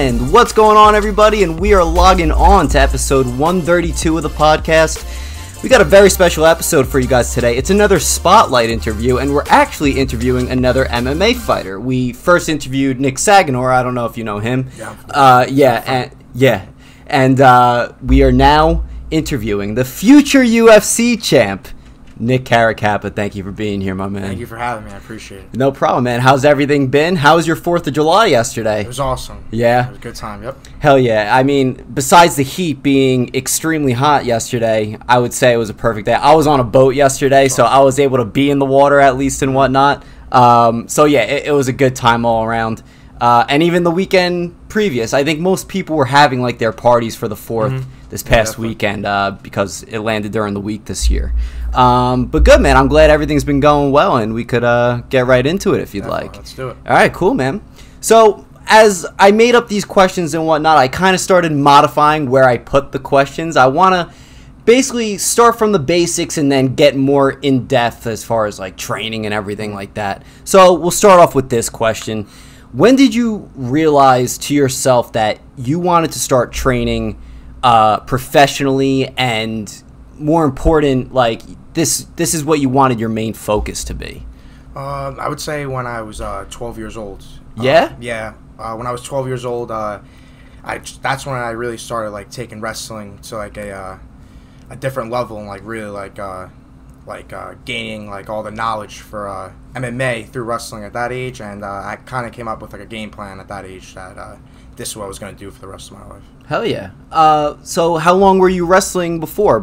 And what's going on, everybody? And we are logging on to episode 132 of the podcast. We got a very special episode for you guys today. It's another spotlight interview, and we're actually interviewing another MMA fighter. We first interviewed Nick Caracappa. I don't know if you know him. And we are now interviewing the future UFC champ, Nick Caracappa. Thank you for being here, my man. Thank you for having me. I appreciate it. No problem, man. How's everything been? How was your 4th of July yesterday? It was awesome. Yeah? It was a good time, yep. Hell yeah. I mean, besides the heat being extremely hot yesterday, I would say it was a perfect day. I was on a boat yesterday, so I was able to be in the water at least and whatnot. So yeah, it was a good time all around. And even the weekend previous, I think most people were having like their parties for the 4th this past weekend because it landed during the week this year. But good, man. I'm glad everything's been going well, and we could get right into it if you'd like. Let's do it. All right, cool, man. So as I made up these questions and whatnot, I kind of started modifying where I put the questions. I want to basically start from the basics and then get more in depth as far as like training and everything like that. So we'll start off with this question. When did you realize to yourself that you wanted to start training professionally, and more important, like this is what you wanted your main focus to be? I would say when I was 12 years old. Yeah? Yeah. When I was 12 years old, that's when I really started like taking wrestling to like a different level, and like really gaining like all the knowledge for MMA through wrestling at that age. And I kind of came up with like a game plan at that age that this is what I was going to do for the rest of my life. Hell yeah. So how long were you wrestling before?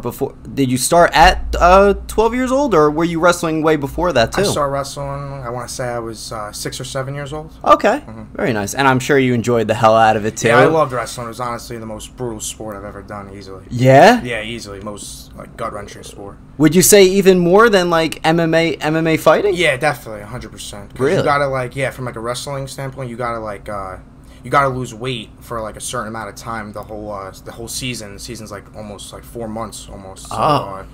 Did you start at 12 years old, or were you wrestling way before that too? I started wrestling, I want to say I was 6 or 7 years old. Okay. Very nice. And I'm sure you enjoyed the hell out of it too. Yeah, I loved wrestling. It was honestly the most brutal sport I've ever done, easily. Yeah? Yeah, easily. Most like gut-wrenching sport. Would you say even more than like MMA fighting? Yeah, definitely, 100%. Really? You gotta like, from like a wrestling standpoint, you gotta like you gotta lose weight for like a certain amount of time. The whole season. The season's like almost like 4 months almost. So,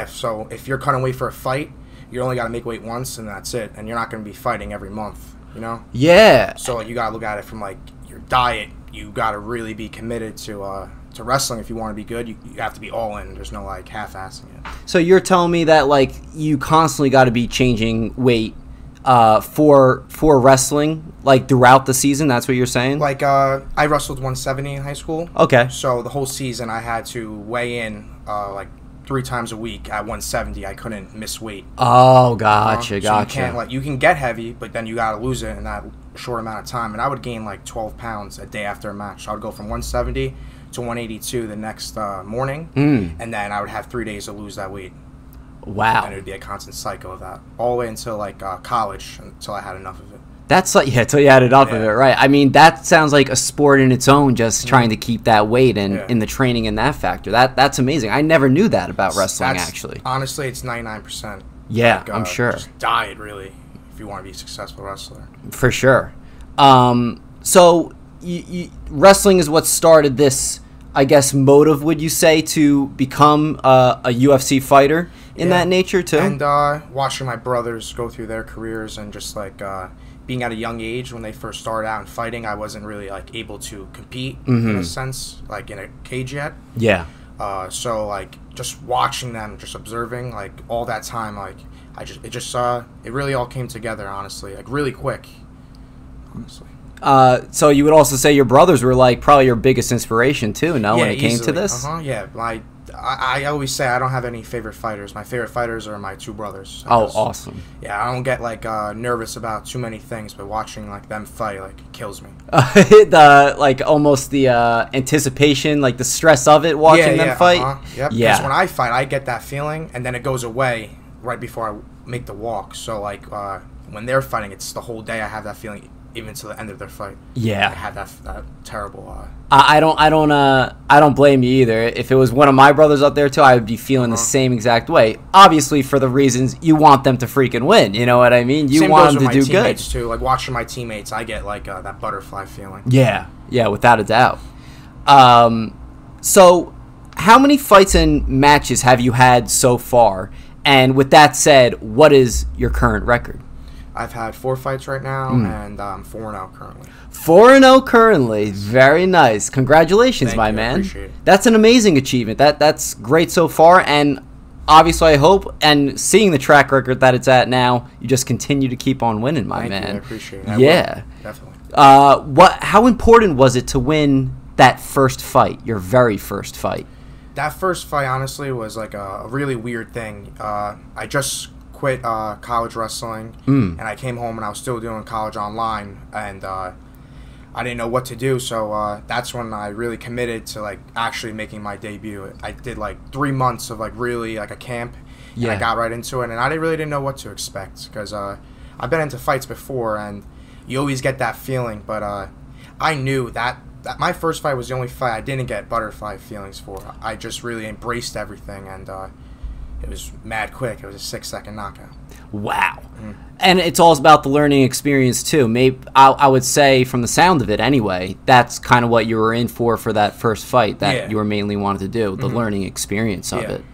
so if you're cutting weight for a fight, you only gotta make weight once and that's it. And you're not gonna be fighting every month, you know? Yeah. So like, you gotta look at it from like your diet. You gotta really be committed to wrestling. If you want to be good, you have to be all in. There's no like half-assing it. So you're telling me that like you constantly got to be changing weight for wrestling, like throughout the season? That's what you're saying? Like I wrestled 170 in high school. Okay. So the whole season I had to weigh in like 3 times a week at 170. I couldn't miss weight. Oh, gotcha, So gotcha. you can get heavy, but then you gotta lose it in that short amount of time. And I would gain like 12 pounds a day after a match. So I would go from 170 to 182 the next morning, and then I would have 3 days to lose that weight. Wow. And it would be a constant cycle of that all the way until like college, until I had enough of it. That's like, until you had enough of it, right? I mean, that sounds like a sport in its own, just trying to keep that weight and in the training and that factor. That's amazing. I never knew that about wrestling, actually. Honestly, it's 99%. Yeah, like, I'm sure. Just diet, really, if you want to be a successful wrestler. For sure. So wrestling is what started this, I guess, motive, would you say, to become a UFC fighter in that nature too? And watching my brothers go through their careers, and just like being at a young age when they first started out in fighting, I wasn't really like able to compete in a sense, like in a cage yet. Yeah. So like just watching them, just observing, like all that time, like it really all came together, honestly, like really quick, honestly. So you would also say your brothers were like probably your biggest inspiration too, no? When it came to this? Yeah, I always say I don't have any favorite fighters. My favorite fighters are my 2 brothers. Oh, awesome. Yeah, I don't get like nervous about too many things, but watching like them fight, like, it kills me. Like almost the anticipation, like the stress of it, watching them fight. Yep. Yeah. Because when I fight, I get that feeling, and then it goes away right before I make the walk. So like when they're fighting, it's the whole day I have that feeling, even to the end of their fight. Yeah. I had that terrible. I don't blame you either. If it was one of my brothers up there too, I would be feeling the same exact way. Obviously, for the reasons you want them to freaking win. You know what I mean? You Same want goes them with to my do good teammates too. Like watching my teammates, I get like that butterfly feeling. Yeah, without a doubt. So, how many fights and matches have you had so far? And with that said, what is your current record? I've had 4 fights right now, and I'm 4-0 currently. 4-0 currently. Very nice. Congratulations, Thank my you, I man. appreciate it. That's an amazing achievement. That's great so far, and obviously I hope, and seeing the track record that it's at now, you just continue to keep on winning, my man. Thank you, I appreciate it. Yeah. Definitely. How important was it to win that first fight, your very first fight? That first fight, honestly, was like a really weird thing. I just quit college wrestling, and I came home and I was still doing college online, and I didn't know what to do, so that's when I really committed to like actually making my debut. I did like 3 months of like really like a camp, and I got right into it, and I really didn't know what to expect, because I've been into fights before, and you always get that feeling, but I knew that my first fight was the only fight I didn't get butterfly feelings for. I just really embraced everything, and it was mad quick. It was a 6-second knockout. Wow. And it's all about the learning experience too. Maybe I would say, from the sound of it anyway, that's kind of what you were in for that first fight, that you were mainly wanted to do, the learning experience of it.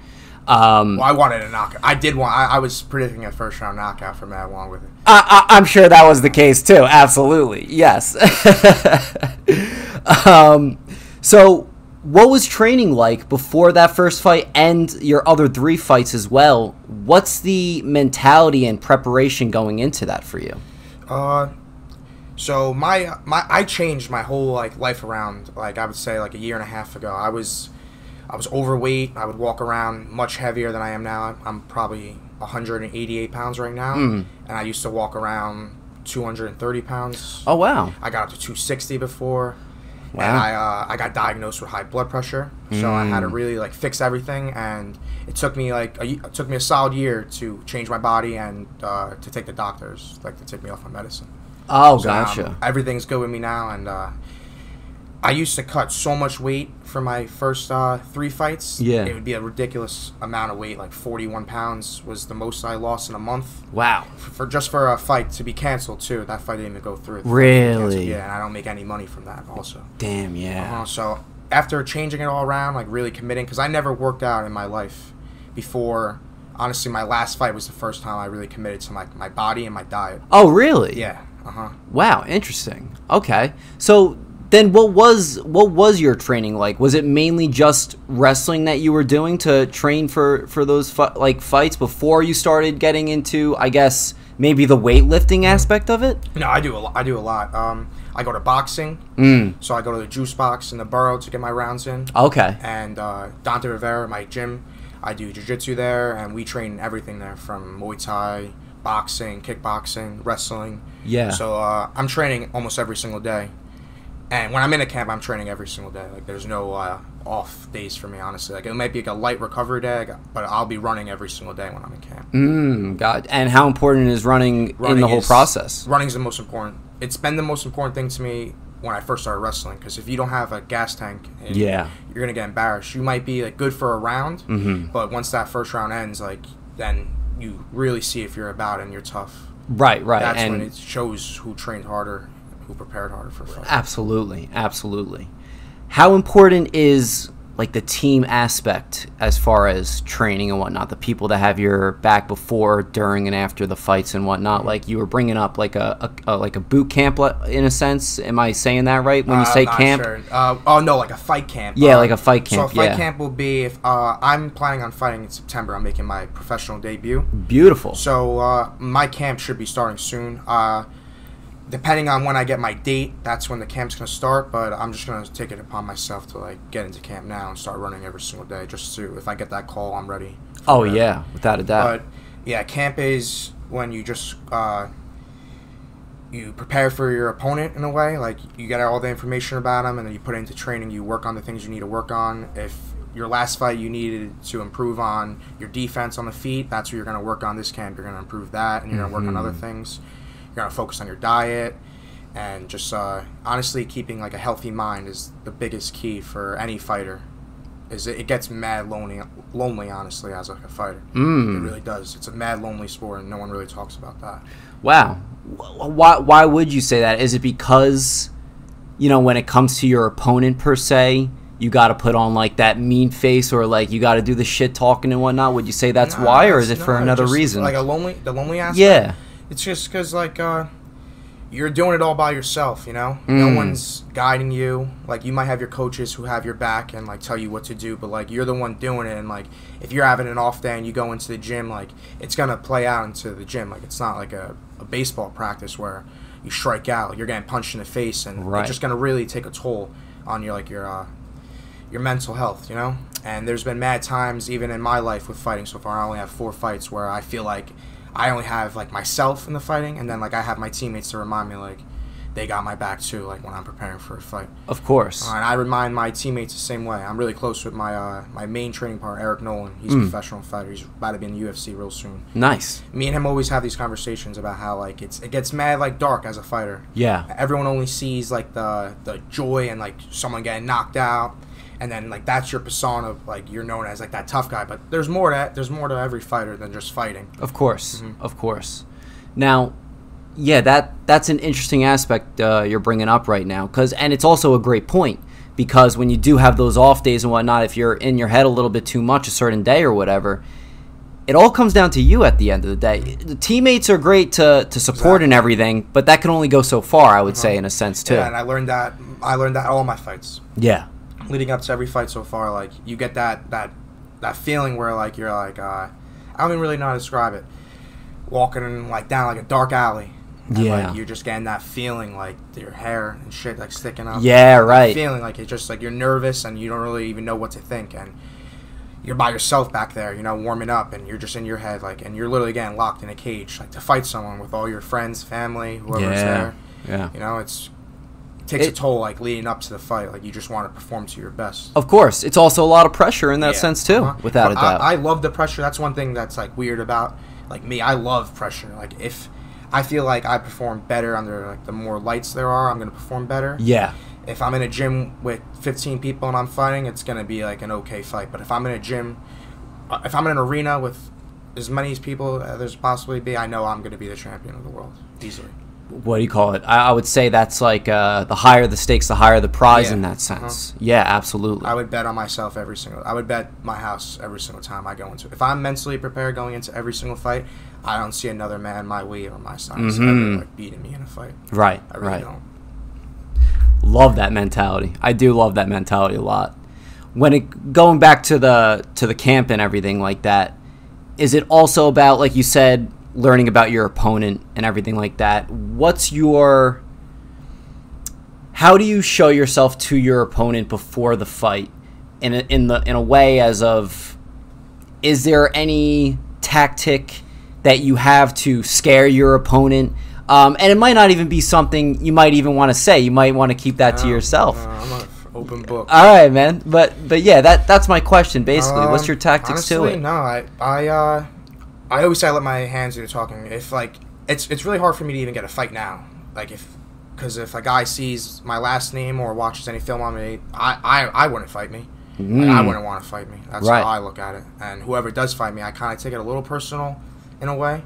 Well, I wanted a knockout. I was predicting a first-round knockout from that along with it. I'm sure that was the case too. Absolutely. Yes. So what was training like before that first fight and your other 3 fights as well? What's the mentality and preparation going into that for you? So I changed my whole like life around, like I would say like a year and a half ago. I was overweight. I would walk around much heavier than I am now. I'm probably 188 pounds right now, and I used to walk around 230 pounds. Oh wow! I got up to 260 before. Wow. And I got diagnosed with high blood pressure, so I had to really like fix everything, and it took me a solid year to change my body and to take the doctors to take me off my medicine. Oh, so, gotcha. Everything's good with me now, and I used to cut so much weight for my first 3 fights. Yeah. It would be a ridiculous amount of weight, like 41 pounds was the most I lost in a month. Wow. For a fight to be canceled, too. That fight didn't even go through. Really? Yeah, and I don't make any money from that also. Damn, yeah. So after changing it all around, like really committing, because I never worked out in my life before. Honestly, my last fight was the first time I really committed to my body and my diet. Oh, really? Yeah. Wow, interesting. Okay. So then what was your training like? Was it mainly just wrestling that you were doing to train for those fights before you started getting into, I guess, maybe the weightlifting aspect of it? No, I do a lot. I go to boxing, so I go to the juice box in the borough to get my rounds in. Okay. And Dante Rivera, my gym, I do jiu-jitsu there, and we train everything there from Muay Thai, boxing, kickboxing, wrestling. Yeah. So I'm training almost every single day. And when I'm in a camp, I'm training every single day. Like, there's no off days for me, honestly. Like, it might be like a light recovery day, but I'll be running every single day when I'm in camp. God. And how important is running in the whole process? Running's the most important. It's been the most important thing to me when I first started wrestling, because if you don't have a gas tank, you're gonna get embarrassed. You might be like good for a round, but once that first round ends, like then you really see if you're about it and you're tough. Right. That's and when it shows who trained harder, who prepared harder for a fight. Absolutely. How important is like the team aspect as far as training and whatnot? The people that have your back before, during, and after the fights and whatnot. Like you were bringing up like a boot camp in a sense. Am I saying that right when you say camp? Sure. Oh no, like a fight camp. Yeah, like a fight camp. So a fight camp will be if I'm planning on fighting in September. I'm making my professional debut. Beautiful. So my camp should be starting soon. Depending on when I get my date, that's when the camp's going to start, but I'm just going to take it upon myself to like get into camp now and start running every single day, just to, if I get that call, I'm ready. Oh, yeah, without a doubt. But yeah, camp is when you just you prepare for your opponent in a way. Like, you get all the information about him, and then you put it into training. You work on the things you need to work on. If your last fight you needed to improve on your defense on the feet, that's what you're going to work on this camp. You're going to improve that, and you're going to work on other things. You're going to focus on your diet, and just honestly keeping like a healthy mind is the biggest key for any fighter. It gets mad lonely honestly, as like a fighter. It really does. It's a mad lonely sport, and no one really talks about that. Wow. Why would you say that? Is it because, you know, when it comes to your opponent per se, you got to put on like that mean face, or like you got to do the shit talking and whatnot? Would you say that's why, or is it for another reason? Like the lonely aspect? Yeah. It's just because, like, you're doing it all by yourself, you know? No one's guiding you. Like, you might have your coaches who have your back and, like, tell you what to do, but, like, you're the one doing it. And, like, if you're having an off day and you go into the gym, like, it's going to play out into the gym. Like, it's not like a baseball practice where you strike out. You're getting punched in the face, and it's just going to really take a toll on your, like, your mental health, you know? And there's been mad times, even in my life with fighting so far. I only have 4 fights where I feel like I only have, like, myself in the fighting, and then, like, I have my teammates to remind me, like, they got my back too, like, when I'm preparing for a fight. Of course. And I remind my teammates the same way. I'm really close with my my main training partner, Eric Nolan. He's a professional fighter. He's about to be in the UFC real soon. Nice. Me and him always have these conversations about how, like, it gets mad, like, dark as a fighter. Yeah. Everyone only sees, like, the joy and, like, someone getting knocked out. And then, like, that's your persona, like, you're known as, like, that tough guy. But there's more to that. There's more to every fighter than just fighting. Of course. Of course. Now, yeah, that's an interesting aspect you're bringing up right now. And it's also a great point. Because when you do have those off days and whatnot, if you're in your head a little bit too much a certain day or whatever, it all comes down to you at the end of the day. The teammates are great to support and everything, but that can only go so far, I would say, in a sense, too. Yeah, and I learned that all my fights. Yeah. Leading up to every fight so far, like, you get that feeling where, like, you're like, I don't even really know how to describe it. Walking, like, down, like, a dark alley. And, like, you're just getting that feeling, like, your hair and shit, like, sticking up. Yeah, right. Feeling like it's just, like, you're nervous and you don't really even know what to think. And you're by yourself back there, you know, warming up, and you're just in your head, like, and you're literally getting locked in a cage, like, to fight someone with all your friends, family, whoever's there. Yeah. You know, it takes a toll, like, leading up to the fight. Like, you just want to perform to your best. Of course. It's also a lot of pressure in that sense, too, without a doubt. I love the pressure. That's one thing that's, like, weird about, like, me. I love pressure. Like, if I feel like I perform better under, like, the more lights there are, I'm going to perform better. Yeah. If I'm in a gym with 15 people and I'm fighting, it's going to be, like, an okay fight. But if I'm in a gym, if I'm in an arena with as many people as there's possibly be, I know I'm going to be the champion of the world easily. What do you call it? I would say that's like the higher the stakes, the higher the prize in that sense. Yeah, absolutely. I would bet on myself I would bet my house every single time I go into it. If I'm mentally prepared going into every single fight, I don't see another man my weight or my size ever, like, beating me in a fight. Right, I really don't. Love that mentality. I do love that mentality a lot. Going back to the camp and everything like that, is it also about, like you said, learning about your opponent and everything like that? How do you show yourself to your opponent before the fight in a way as of, is there any tactic that you have to scare your opponent? And it might not even be something you might even want to say. You might want to keep that to yourself. I'm an open book. All right, man. But yeah, that's my question basically. What's your tactics honestly, to it? No, I always say I let my hands do the talking. If, like, it's really hard for me to even get a fight now. Like, because if a guy sees my last name or watches any film on me, I wouldn't fight me. Like, I wouldn't want to fight me. That's how I look at it. And whoever does fight me, I kind of take it a little personal in a way.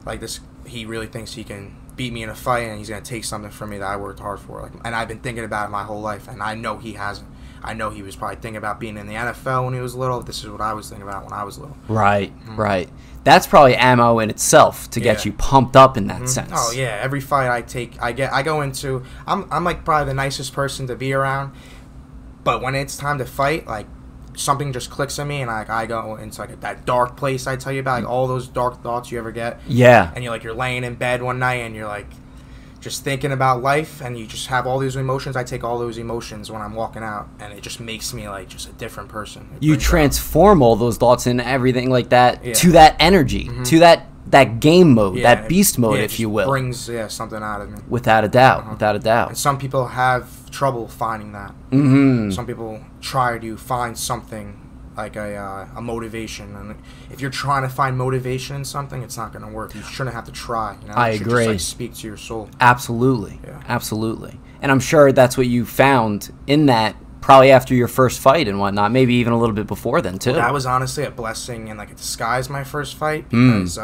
Like, he really thinks he can beat me in a fight, and he's going to take something from me that I worked hard for. Like, and I've been thinking about it my whole life, and I know he hasn't. I know he was probably thinking about being in the NFL when he was little. This is what I was thinking about when I was little. Right. That's probably ammo in itself to get you pumped up in that sense. Oh yeah, every fight I take, I go into. I'm like probably the nicest person to be around, but when it's time to fight, like, something just clicks in me, and I go into, like, that dark place I tell you about, like, all those dark thoughts you ever get. Yeah. And you're laying in bed one night, and you're, like, just thinking about life, and you just have all these emotions. I take all those emotions when I'm walking out, and it just makes me, like, just a different person. You transform all those thoughts and everything like that to that energy, to that game mode, that beast mode, if you will. Brings something out of me. Without a doubt, without a doubt. And some people have trouble finding that. Some people try to find something like a motivation, and if you're trying to find motivation in something, it's not going to work. You shouldn't have to try. You know? I agree. Just, like, speak to your soul. Absolutely, absolutely. And I'm sure that's what you found in that. Probably after your first fight and whatnot, maybe even a little bit before then too. That was honestly a blessing and, like, a disguise, my first fight, because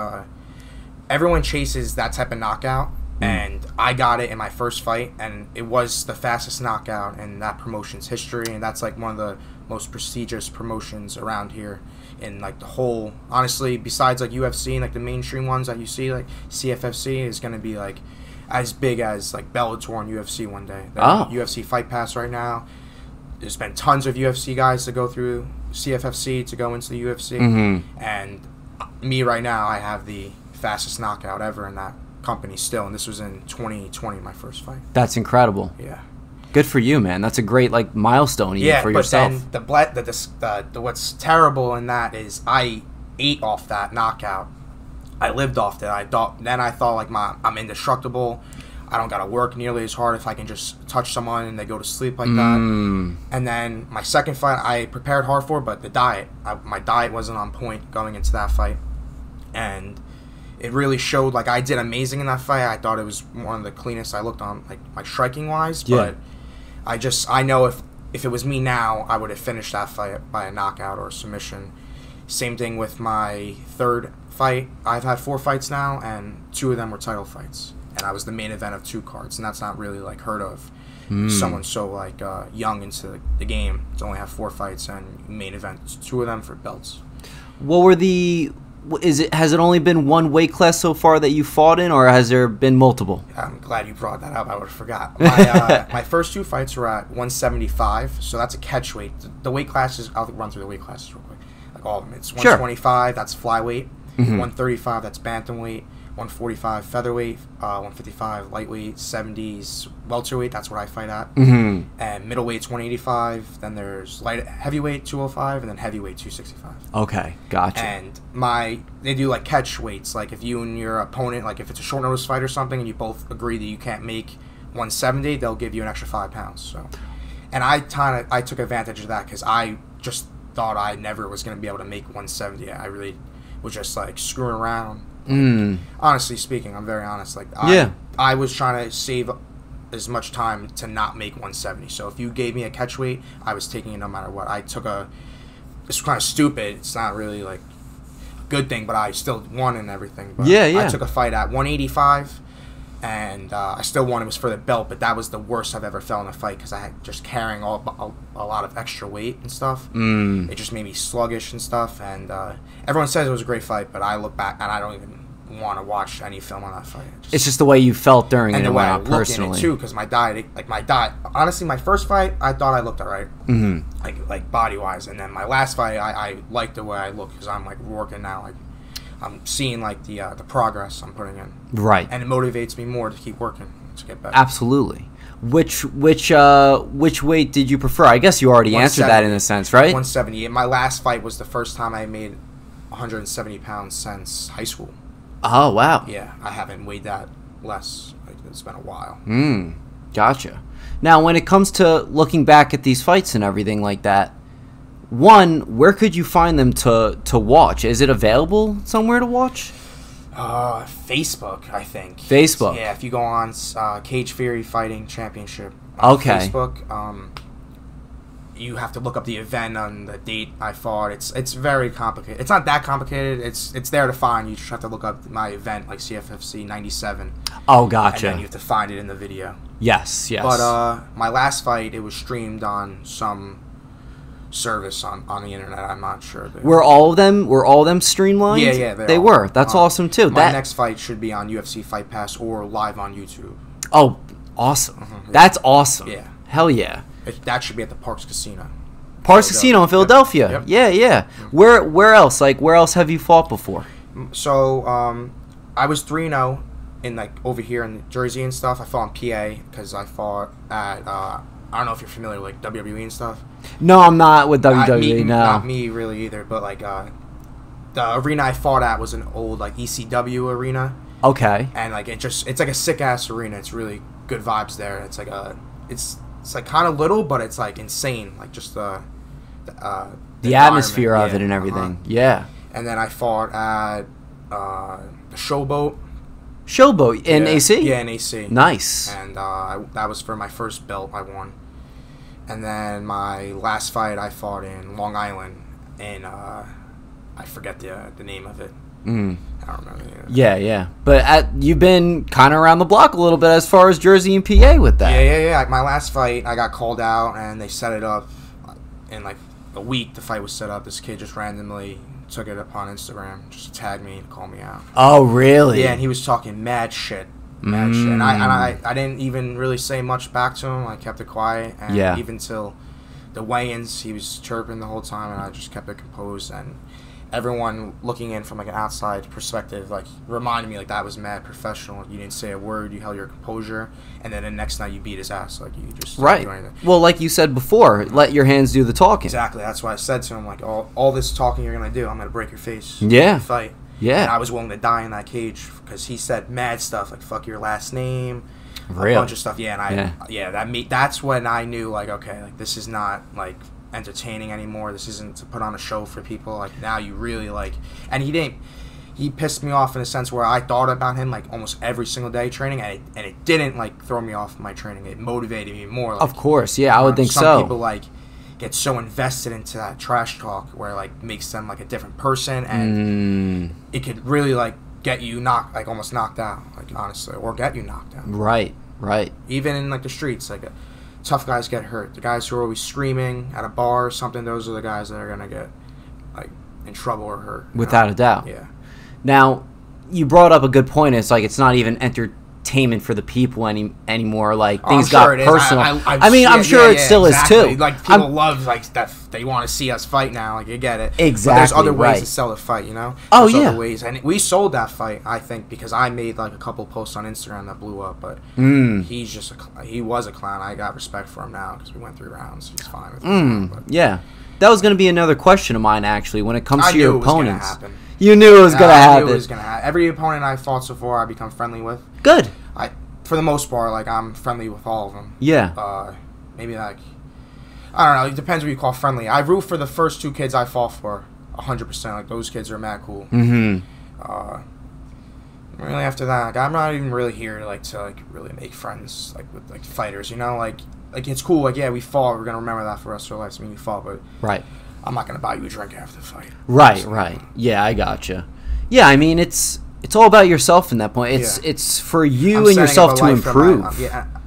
everyone chases that type of knockout, and I got it in my first fight, and it was the fastest knockout in that promotion's history, and that's, like, one of the most prestigious promotions around here And like the whole, honestly, besides like UFC and like the mainstream ones that you see, like CFFC is gonna be like as big as like Bellator and UFC one day. UFC Fight Pass right now. There's been tons of UFC guys to go through CFFC to go into the UFC, and me right now, I have the fastest knockout ever in that company still, and this was in 2020, my first fight. That's incredible. Yeah. Good for you, man. That's a great like milestone even for yourself. Yeah, but then the what's terrible in that is I ate off that knockout. I lived off that. I thought like I'm indestructible. I don't gotta work nearly as hard if I can just touch someone and they go to sleep like that. And then my second fight, I prepared hard for, but the diet, my diet wasn't on point going into that fight, and it really showed. Like I did amazing in that fight. I thought it was one of the cleanest I looked on, like my striking wise, but. I know if it was me now, I would have finished that fight by a knockout or a submission. Same thing with my third fight. I've had 4 fights now, and 2 of them were title fights. And I was the main event of 2 cards, and that's not really like heard of. Someone so like young into the game to only have 4 fights and main event 2 of them for belts. What were the? Has it only been one weight class so far that you fought in, or has there been multiple? I'm glad you brought that up. I would have forgot. My first 2 fights were at 175, so that's a catch weight. The weight classes, I'll run through the weight classes real quick. Like all of them. It's 125, that's flyweight. 135, that's bantamweight. 145 featherweight, 155 lightweight, 70s welterweight, that's what I fight at, and middleweight's 185, then there's heavyweight 205, and then heavyweight 265. Okay, gotcha. And they do like catch weights, like if you and your opponent, like if it's a short notice fight or something, and you both agree that you can't make 170, they'll give you an extra 5 pounds. So, and I took advantage of that because I just thought I never was going to be able to make 170. I really was just like screwing around. Honestly speaking, I'm very honest. Like I was trying to save as much time to not make 170. So if you gave me a catch weight, I was taking it no matter what. It's kind of stupid. It's not really like a good thing, but I still won and everything. But I took a fight at 185, and I still won. It was for the belt, but that was the worst I've ever felt in a fight because I had just carrying a lot of extra weight and stuff. It just made me sluggish and stuff. And everyone says it was a great fight, but I look back and I don't even want to watch any film on that fight. It's just the way you felt during it, and the way I personally. looked in it too, because my diet. Honestly, my first fight, I thought I looked alright, like body wise, and then my last fight, I liked the way I look because I'm like working now, like I'm seeing like the progress I'm putting in, right, and it motivates me more to keep working to get better. Absolutely. Which weight did you prefer? I guess you already answered that in a sense, right? 170. My last fight was the first time I made 170 pounds since high school. Oh, wow. Yeah, I haven't weighed that less. It's been a while. Gotcha. Now, when it comes to looking back at these fights and everything like that, where could you find them to watch? Is it available somewhere to watch? Facebook, I think. Facebook? Yeah, if you go on Cage Fury Fighting Championship on Facebook, you have to look up the event on the date I fought. It's very complicated. It's not that complicated. It's there to find. You just have to look up my event, like CFFC 97. Oh, gotcha. And then you have to find it in the video. Yes. But my last fight, it was streamed on some service on the internet. I'm not sure. Were all of them streamlined? Yeah, they were. That's awesome too. My next fight should be on UFC Fight Pass or live on YouTube. Oh, awesome. That's awesome. Yeah. Hell yeah. That should be at the Parks Casino. Parks Casino in Philadelphia. Yep. Yeah. Where else? Like, where else have you fought before? So, I was 3-0 in like over here in Jersey and stuff. I fought in PA because I fought at I don't know if you're familiar with like WWE and stuff. No, I'm not with WWE. Not me really either. But like the arena I fought at was an old like ECW arena. Okay. And like it's like a sick ass arena. It's really good vibes there. It's like it's like kind of little, but it's like insane. Like just the atmosphere of it and everything. Yeah. And then I fought at the Showboat. In AC? Yeah, in AC. Nice. And that was for my first belt I won. And then my last fight I fought in Long Island, and I forget the name of it. I don't remember. Yeah. But you've been kind of around the block a little bit as far as Jersey and PA with that. Yeah. My last fight, I got called out, and they set it up in like a week the fight was set up, this kid just randomly took it upon Instagram, just tagged me and called me out. Oh, really? Yeah, and he was talking mad shit. Mad shit. And I didn't even really say much back to him. I kept it quiet. And even till the weigh-ins, he was chirping the whole time, and I just kept it composed. And everyone looking in from like an outside perspective, like, reminded me like that was mad professional. You didn't say a word, you held your composure, and then the next night you beat his ass. Like, you just didn't do anything. Well, like you said before, let your hands do the talking. Exactly. That's why I said to him, like, all this talking you're gonna do, I'm gonna break your face. Yeah. Fight. Yeah. And I was willing to die in that cage because he said mad stuff like "fuck your last name," really? A bunch of stuff. Yeah, and that's when I knew, like, okay, like, this is not like entertaining anymore. This isn't to put on a show for people. Like, now you really like. And he pissed me off in a sense where I thought about him like almost every single day training, and it didn't like throw me off my training. It motivated me more. Like, of course, yeah, I would think so. Some people like get so invested into that trash talk where like makes them like a different person, and it could really like get you almost knocked out, like, honestly, or get you knocked out. Right. Even in like the streets, like tough guys get hurt. The guys who are always screaming at a bar or something, those are the guys that are gonna get like in trouble or hurt. Without a doubt. Yeah. Now, you brought up a good point. It's like it's not even entertainment for the people anymore. Like, things got personal. I'm sure it still is too. Like, people love like that. They want to see us fight now. Like, you get it. Exactly. But there's other ways to sell a fight. You know. Oh, there's yeah. Other ways, and we sold that fight, I think, because I made like a couple posts on Instagram that blew up. But he was a clown. I got respect for him now because we went 3 rounds. He's fine with me. Yeah. That was going to be another question of mine, actually, when it comes to your opponents. You knew it was going to happen. You knew it was going to happen. I knew it was going to happen. Every opponent I fought so far, I become friendly with. Good. For the most part, like, I'm friendly with all of them. Yeah. Maybe, like, I don't know. It depends what you call friendly. I root for the first 2 kids I fought for 100%. Like, those kids are mad cool. Mm-hmm. Really, after that, like, I'm not even really here to really make friends, like, with, like, fighters, you know? Like, it's cool. Like, yeah, we fought. We're going to remember that for the rest of our lives. I mean, we fought, but... Right. I'm not going to buy you a drink after the fight. Right. Yeah, I gotcha. Yeah, I mean, it's all about yourself in that point. It's for you and yourself to improve.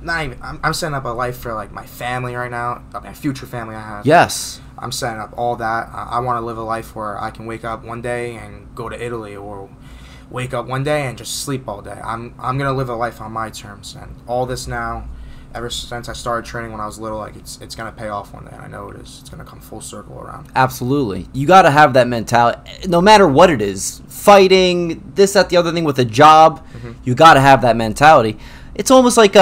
I'm setting up a life for like my family right now, my future family I have. Yes. I'm setting up all that. I want to live a life where I can wake up one day and go to Italy, or wake up one day and just sleep all day. I'm gonna live a life on my terms, and all this now, ever since I started training when I was little, like, it's going to pay off one day, and I know it is. It's going to come full circle around. Absolutely. You got to have that mentality, no matter what it is. Fighting, this, that, the other thing with a job, you got to have that mentality. It's almost like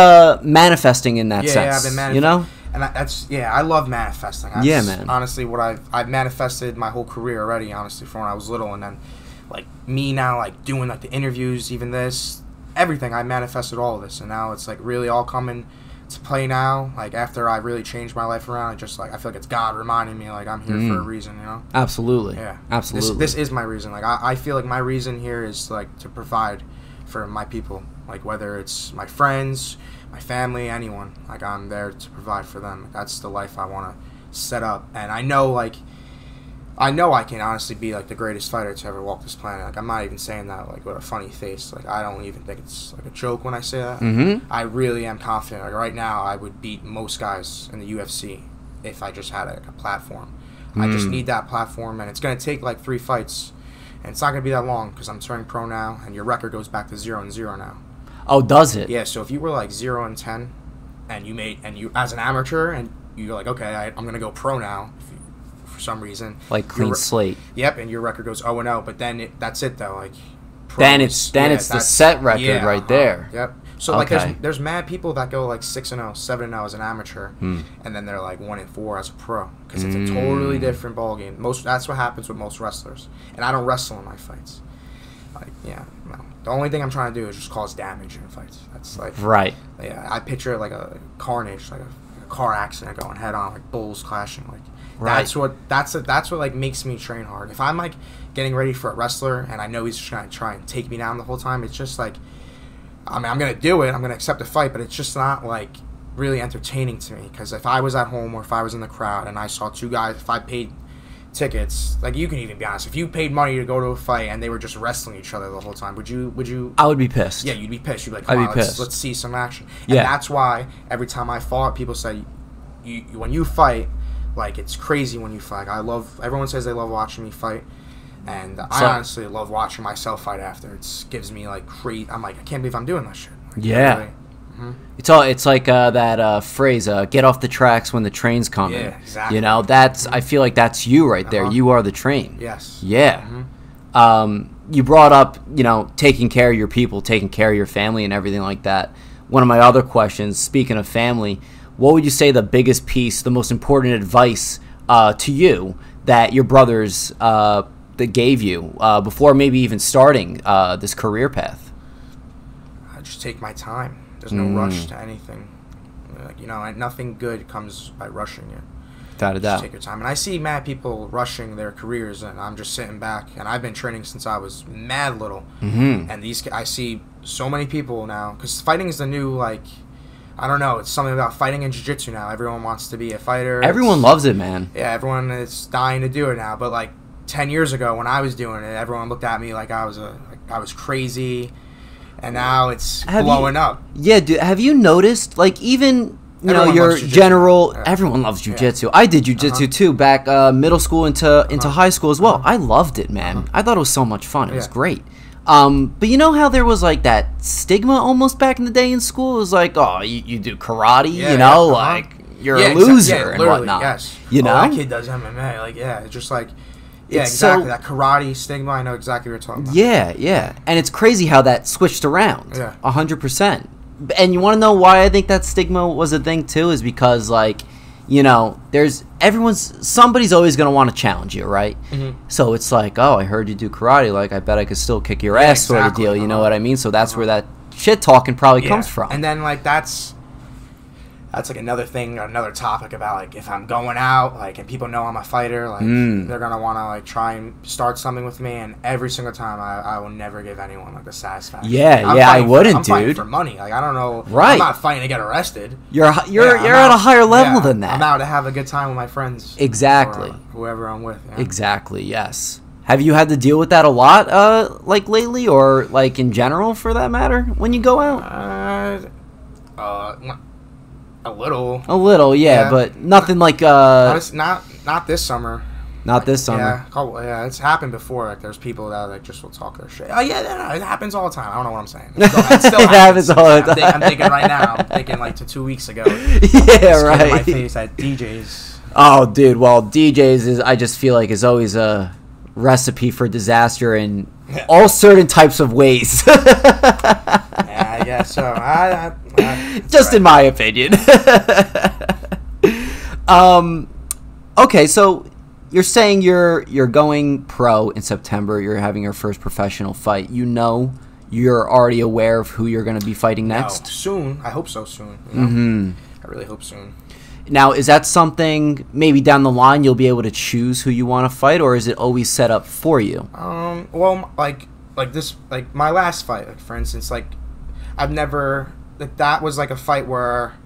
manifesting in that sense. Yeah, I've been manifesting. You know? And I love manifesting. Yeah, man. Honestly, what I've manifested my whole career already, honestly, from when I was little, and then, like, me now, like, doing, like, the interviews, even this, everything, I manifested all of this, and now it's, like, really all coming to play now. Like, after I really changed my life around, I feel like it's God reminding me, like, I'm here for a reason, you know? Absolutely. Yeah. Absolutely. This is my reason. Like, I feel like my reason here is, like, to provide for my people. Like, whether it's my friends, my family, anyone. Like, I'm there to provide for them. That's the life I want to set up. And I know I can honestly be, like, the greatest fighter to ever walk this planet. Like, I'm not even saying that, like, with a funny face. Like, I don't even think it's, like, a joke when I say that. I really am confident. Like, right now, I would beat most guys in the UFC if I just had, a platform. I just need that platform, and it's going to take, like, 3 fights. And it's not going to be that long, because I'm turning pro now, and your record goes back to 0-0 now. Oh, does it? Yeah, so if you were, like, 0-10, and you as an amateur, and you're like, okay, I'm going to go pro now, for some reason, like, clean slate. Yep, and your record goes 0-0, but then that's it though. Like, then it's the set record right there. Yep. So like, there's mad people that go like 6-0, 7-0 as an amateur, and then they're like 1-4 as a pro, because it's a totally different ballgame. That's what happens with most wrestlers, and I don't wrestle in my fights. Like, no. The only thing I'm trying to do is just cause damage in fights. That's like right. Yeah, I picture it like a carnage, like a car accident going head on, like bulls clashing, like. Right. That's what like makes me train hard. If I'm like getting ready for a wrestler and I know he's just gonna try and take me down the whole time, it's just like, I mean, I'm gonna do it. I'm gonna accept the fight, but it's just not like really entertaining to me. Because if I was at home or if I was in the crowd and I saw 2 guys, if I paid tickets, like, you can even be honest, if you paid money to go to a fight and they were just wrestling each other the whole time, would you? I would be pissed. Yeah, you'd be pissed. You'd be like, come on, let's see some action. And that's why every time I fought, people say, when you fight, like it's crazy when you fight. Everyone says they love watching me fight, and I honestly love watching myself fight after. It gives me like I'm like, I can't believe I'm doing this shit. Like, yeah. Really, It's like that phrase, get off the tracks when the train's coming. Yeah, exactly. You know, I feel like that's you right there. You are the train. Yes. Yeah. You brought up, taking care of your people, taking care of your family and everything like that. One of my other questions, speaking of family, what would you say the biggest piece, the most important advice to you that your brothers that gave you before maybe even starting this career path? I just take my time. There's no rush to anything. Like, nothing good comes by rushing it. Without a doubt. Just take your time. And I see mad people rushing their careers, and I'm just sitting back. And I've been training since I was mad little. And I see so many people now, because fighting is the new, like, I don't know, it's something about fighting and jiu-jitsu now. Everyone wants to be a fighter. Everyone loves it, man. Yeah, everyone is dying to do it now. But like 10 years ago when I was doing it, everyone looked at me like I was crazy. And now it's blowing up. Yeah, dude. Have you noticed, like, even Everyone your loves jiu-jitsu. general? Yeah. Everyone loves jiu-jitsu. I did jiu-jitsu too back middle school into high school as well. I loved it, man. I thought it was so much fun. It was great. But you know how there was like that stigma almost back in the day in school? It was like, oh, you do karate, like you're a loser and whatnot. Yes. That kid does MMA. Like, it's just like. Yeah, It's exactly. so- That karate stigma, I know exactly what you're talking about. Yeah. And it's crazy how that switched around. Yeah. 100%. And you want to know why I think that stigma was a thing too? Is because, like, somebody's always going to want to challenge you, right? So it's like, oh, I heard you do karate. Like, I bet I could still kick your ass sort of deal. You know what I mean? So that's where that shit talking probably comes from. And then, like, that's like another thing, another topic about, like, if I'm going out, like, and people know I'm a fighter, like, they're going to want to, like, try and start something with me, and every single time I will never give anyone, like, the satisfaction. I wouldn't, I'm fighting dude. for money. Like, I don't know. Right. I'm not fighting to get arrested. You're at a higher level than that. I'm out to have a good time with my friends. Exactly. Or whoever I'm with. Yeah. Exactly, yes. Have you had to deal with that a lot, like, lately, or, like, in general, for that matter, when you go out? A little. A little, yeah, but nothing like Honestly, not this summer. Not this summer. Yeah, it's happened before. Like, there's people that, like, just will talk their shit. Oh yeah, it happens all the time. I don't know what I'm saying. It still happens all the time. I'm thinking right now. I'm thinking like to 2 weeks ago. Yeah, right. My face at DJ's. Oh, dude. Well, DJ's I just feel like is always a recipe for disaster in all certain types of ways. Yeah, I guess so. Just in my opinion. Okay, so you're saying you're going pro in September. You're having your first professional fight. You're already aware of who you're going to be fighting next? No, soon. I hope so soon. I really hope soon. Now, is that something maybe down the line you'll be able to choose who you want to fight, or is it always set up for you? Well, like this, like my last fight, like for instance, like I've never, like that was like a fight where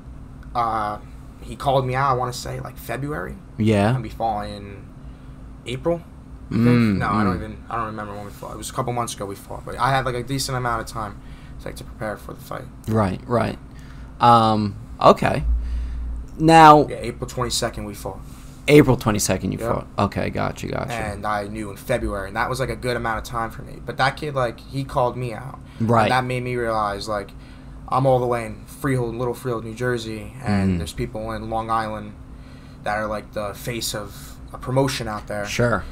he called me out, I want to say like February. Yeah. And we fought in April. I don't remember when we fought. It was a couple months ago we fought, but I had like a decent amount of time to prepare for the fight. Right. Okay. Now, April 22nd we fought. April 22nd you fought. Okay, gotcha. And I knew in February, and that was like a good amount of time for me. But that kid, like, he called me out. Right. And that made me realize, like, I'm all the way in Little Freehold, New Jersey, and there's people in Long Island that are like the face of a promotion out there. Sure.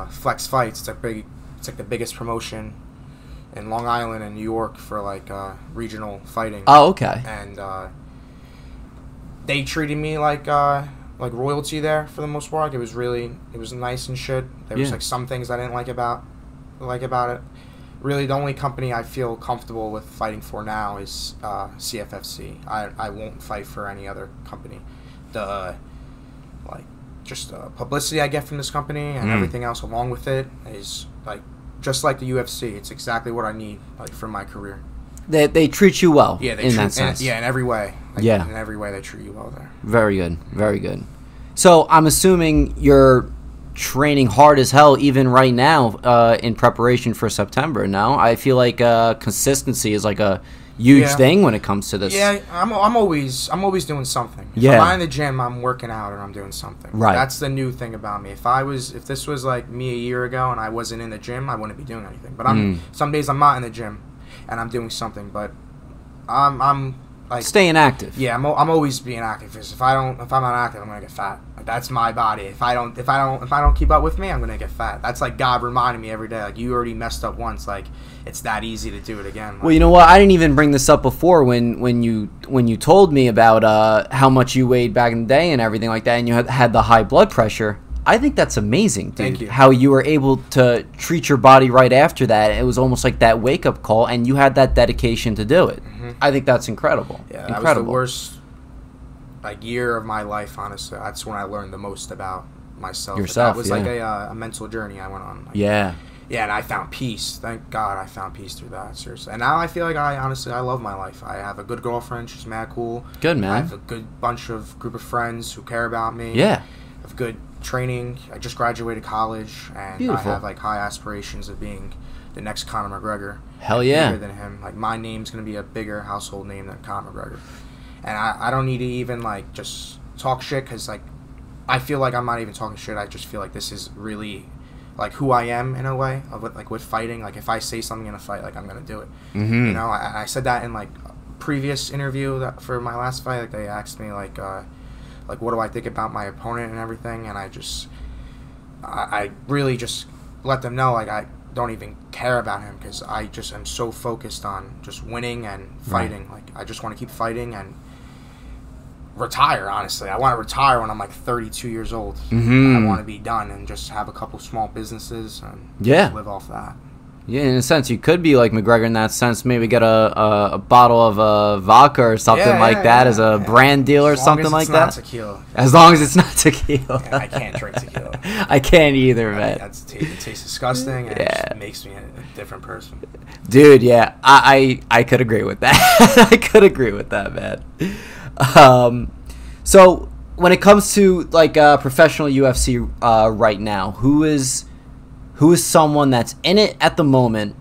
Flex Fights. It's like the biggest promotion in Long Island and New York for like regional fighting. Oh, okay. And they treated me like royalty there for the most part. It was nice and shit. There was like some things I didn't like about it. Really, the only company I feel comfortable with fighting for now is CFFC. I won't fight for any other company. The publicity I get from this company and everything else along with it is like just like the UFC. It's exactly what I need for my career. They treat you well. Yeah, in that sense. in every way. In every way they treat you well there. Very good. So I'm assuming you're training hard as hell even right now in preparation for September. No, I feel like consistency is like a huge thing when it comes to this. Yeah, I'm always doing something. If I'm not in the gym, I'm working out or I'm doing something. Right. That's the new thing about me. If this was like me a year ago and I wasn't in the gym, I wouldn't be doing anything. But some days I'm not in the gym and I'm doing something. But I'm like staying active. Yeah, I'm always being active. Because if I'm not active, I'm gonna get fat. Like, that's my body. If I don't keep up with me, I'm gonna get fat. That's like God reminding me every day. Like, you already messed up once. Like, it's that easy to do it again. Like, well, you know what? I didn't even bring this up before when you told me about how much you weighed back in the day and everything like that, and you had the high blood pressure. I think that's amazing, dude. Thank you. How you were able to treat your body right after that. It was almost like that wake-up call, and you had that dedication to do it. I think that's incredible. Yeah, incredible. That was the worst year of my life, honestly. That's when I learned the most about myself. Yourself, That was like a mental journey I went on. Like, yeah, and I found peace. Thank God I found peace through that, seriously. And now I feel like I love my life. I have a good girlfriend. She's mad cool. Good, man. I have a good group of friends who care about me. Yeah. I have good training. I just graduated college, and Beautiful. I have like high aspirations of being the next Conor McGregor. Hell yeah. Bigger than him. Like, my name's gonna be a bigger household name than Conor McGregor. And I don't need to even like just talk shit, because like I feel like I'm not even talking shit. I just feel like this is really like who I am in a way of with fighting. Like, if I say something in a fight, like, I'm gonna do it. You know, I said that in like previous interview for my last fight. Like, they asked me like what do I think about my opponent and everything, and I really just let them know like I don't even care about him, because I just am so focused on just winning and fighting. Like, I just want to keep fighting and retire. Honestly, I want to retire when I'm like 32 years old. I want to be done and just have a couple small businesses and just live off that. Yeah, in a sense, you could be like McGregor in that sense. Maybe get a bottle of vodka or something that as a brand deal or something like that. As long as it's not tequila. As long as it's not tequila. Yeah, I can't drink tequila. I can't either, man. It tastes disgusting, and it just makes me a different person. Dude, yeah, I could agree with that. I could agree with that, man. So when it comes to like professional UFC right now, who is someone that's in it at the moment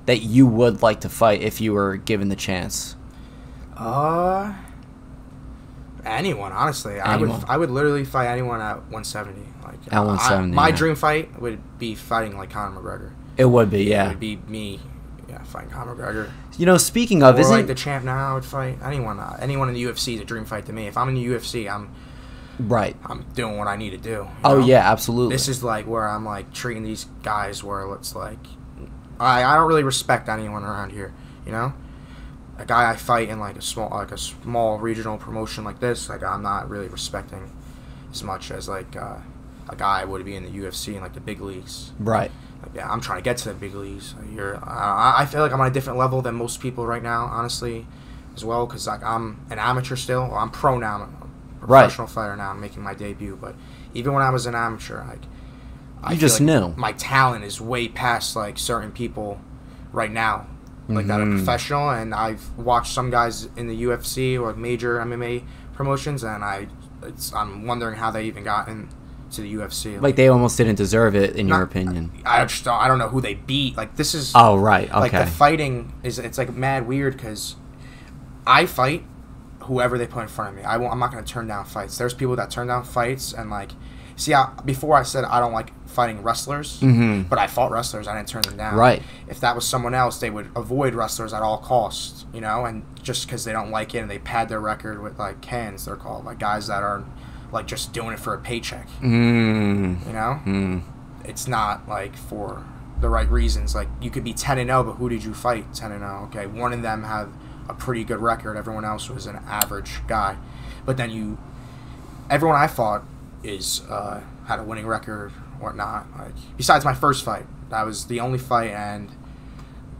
that you would like to fight if you were given the chance? Anyone, honestly. Anyone. I would literally fight anyone at 170. Like, at 170. My dream fight would be fighting like Conor McGregor. It would be, yeah. It would be me, fighting Conor McGregor. You know, speaking of, like the champ now, I would fight anyone. Anyone in the UFC is a dream fight to me. If I'm in the UFC, I'm doing what I need to do. Oh, yeah, absolutely. This is like where I'm like treating these guys where it's like I don't really respect anyone around here. You know, a guy I fight in like a small regional promotion like this, like, I'm not really respecting as much as like a guy would be in the UFC in like the big leagues. Right. Like, yeah, I'm trying to get to the big leagues. I feel like I'm on a different level than most people right now, honestly, as well, because like I'm an amateur still. Well, I'm pro now. I'm a professional fighter now. I'm making my debut, but even when I was an amateur, like, I just knew my talent is way past like certain people right now, like that are professional. And I've watched some guys in the UFC or like major MMA promotions, and I'm wondering how they even got into the UFC. Like, they almost didn't deserve it, in your opinion. I don't know who they beat. Like, this is... Oh, right. Okay. Like, the fighting it's like mad weird, because I fight whoever they put in front of me. I'm not going to turn down fights. There's people that turn down fights, and like... See, before I said I don't like fighting wrestlers, but I fought wrestlers. I didn't turn them down. Right. If that was someone else, they would avoid wrestlers at all costs, you know, and just because they don't like it, and they pad their record with, like, cans, they're called. Like, guys that are... like, just doing it for a paycheck. You know? It's not like for the right reasons. Like, you could be 10-0, but who did you fight 10-0? Okay, one of them had a pretty good record. Everyone else was an average guy. But then everyone I fought had a winning record, whatnot. Like, besides my first fight, that was the only fight, and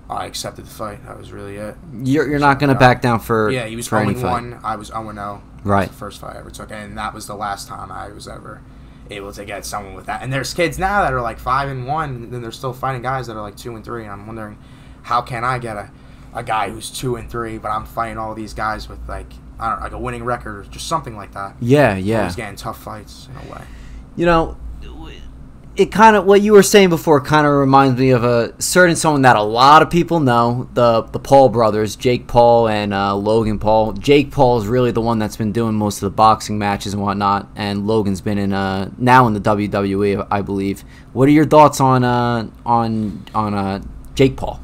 I accepted the fight. That was really it. You're not going to back down for yeah. He was 0-1. I was 0-0. Right. That was the first fight I ever took, and that was the last time I was ever able to get someone with that. And there's kids now that are like 5-1, and then they're still fighting guys that are like 2-3. And I'm wondering, how can I get a guy who's 2-3, but I'm fighting all these guys with like, I don't know, like a winning record or just something like that. Yeah. He's getting tough fights in a way. You know, it kind of, what you were saying before kind of reminds me of a certain someone that a lot of people know, the Paul brothers, Jake Paul and Logan Paul. Jake Paul is really the one that's been doing most of the boxing matches and whatnot, and Logan's been in now in the WWE, I believe. What are your thoughts on Jake Paul?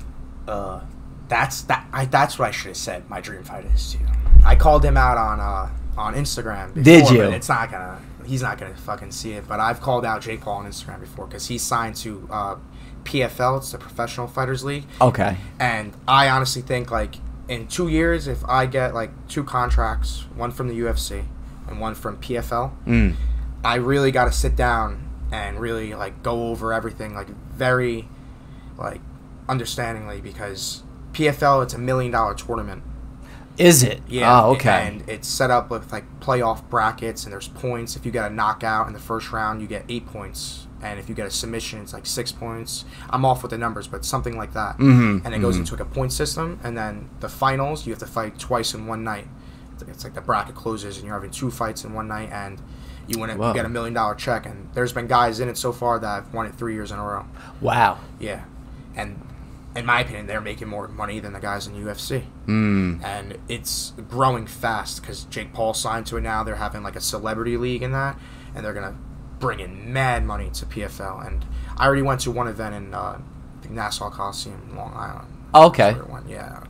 That's what I should have said. My dream fight is too. I called him out on Instagram before, Did you? But he's not gonna fucking see it. But I've called out Jake Paul on Instagram before because he's signed to PFL. It's the Professional Fighters League. Okay. And I honestly think, like, in 2 years, if I get like 2 contracts, one from the UFC and one from PFL, I really got to sit down and really like go over everything, like very like understandingly, because PFL, it's $1 million tournament. Is it? Yeah. Oh, okay. And it's set up with like playoff brackets, and there's points. If you get a knockout in the first round, you get 8 points, and if you get a submission, it's like 6 points. I'm off with the numbers, but something like that. And it goes into like a point system, and then the finals, you have to fight twice in one night. It's like the bracket closes, and you're having 2 fights in one night, and you win it. You get $1 million check, and there's been guys in it so far that have won it 3 years in a row. Wow. Yeah, and in my opinion, they're making more money than the guys in UFC. And it's growing fast because Jake Paul signed to it now. They're having like a celebrity league in that, and they're going to bring in mad money to PFL. And I already went to one event in the Nassau Coliseum, Long Island. Okay. Yeah.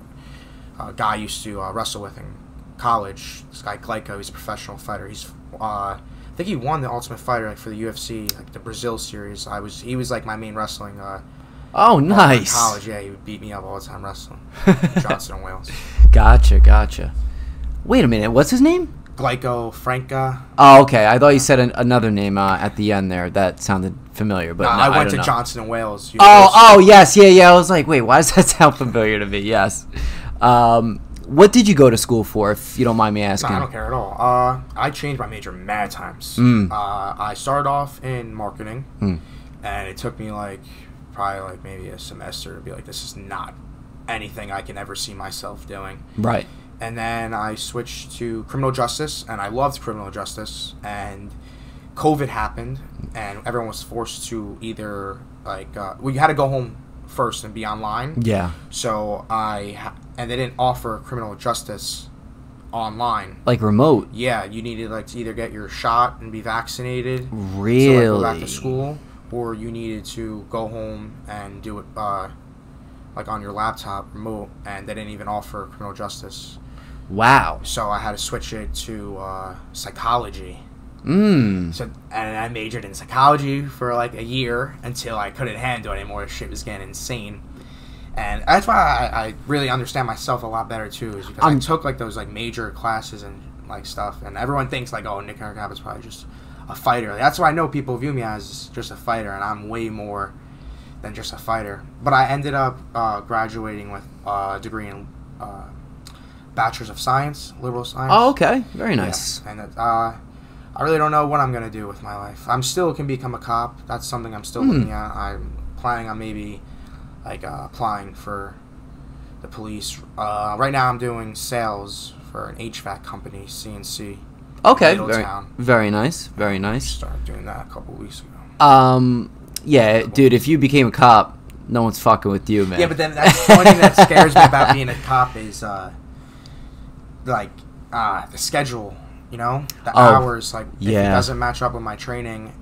A guy I used to wrestle with in college, this guy Glyco, he's a professional fighter. He's I think he won the Ultimate Fighter like for the UFC, like the Brazil series. He was like my main wrestling oh, nice. in college, yeah, he would beat me up all the time wrestling. Johnson and Wales. Gotcha. Wait a minute, what's his name? Glyco Franca. Oh, okay. I thought you said another name at the end there. That sounded familiar, but no, I went don't to know. Johnson and Wales. Oh, yes, yeah. I was like, wait, why does that sound familiar to me? Yes. What did you go to school for, if you don't mind me asking? No, I don't care at all. I changed my major mad times. I started off in marketing, and it took me probably like maybe a semester to be like, this is not anything I can ever see myself doing. Right. And then I switched to criminal justice, and I loved criminal justice. And COVID happened, and everyone was forced to either you had to go home first and be online. Yeah. So and they didn't offer criminal justice online. Like remote. Yeah, you needed to either get your shot and be vaccinated. Really? To go back to school, or you needed to go home and do it on your laptop remote, and they didn't even offer criminal justice. Wow. So I had to switch it to psychology. So, and I majored in psychology for a year until I couldn't handle it anymore. Shit was getting insane. And that's why I really understand myself a lot better too, is because I took those major classes and stuff, and everyone thinks oh, Nick Caracappa is probably just a fighter. That's why I know people view me as just a fighter, and I'm way more than just a fighter. But I ended up graduating with a degree in Bachelor's of Science, Liberal Science. Oh, okay. Very nice. Yeah. And I really don't know what I'm going to do with my life. I'm still can become a cop. That's something I'm still looking at. I'm planning on maybe applying for the police. Right now I'm doing sales for an HVAC company, CNC. Okay. Very nice. Very nice. Started doing that a couple weeks ago. Yeah, dude, if you became a cop, no one's fucking with you, man. Yeah, but then that's the one thing that scares me about being a cop is the schedule, the hours. If it doesn't match up with my training,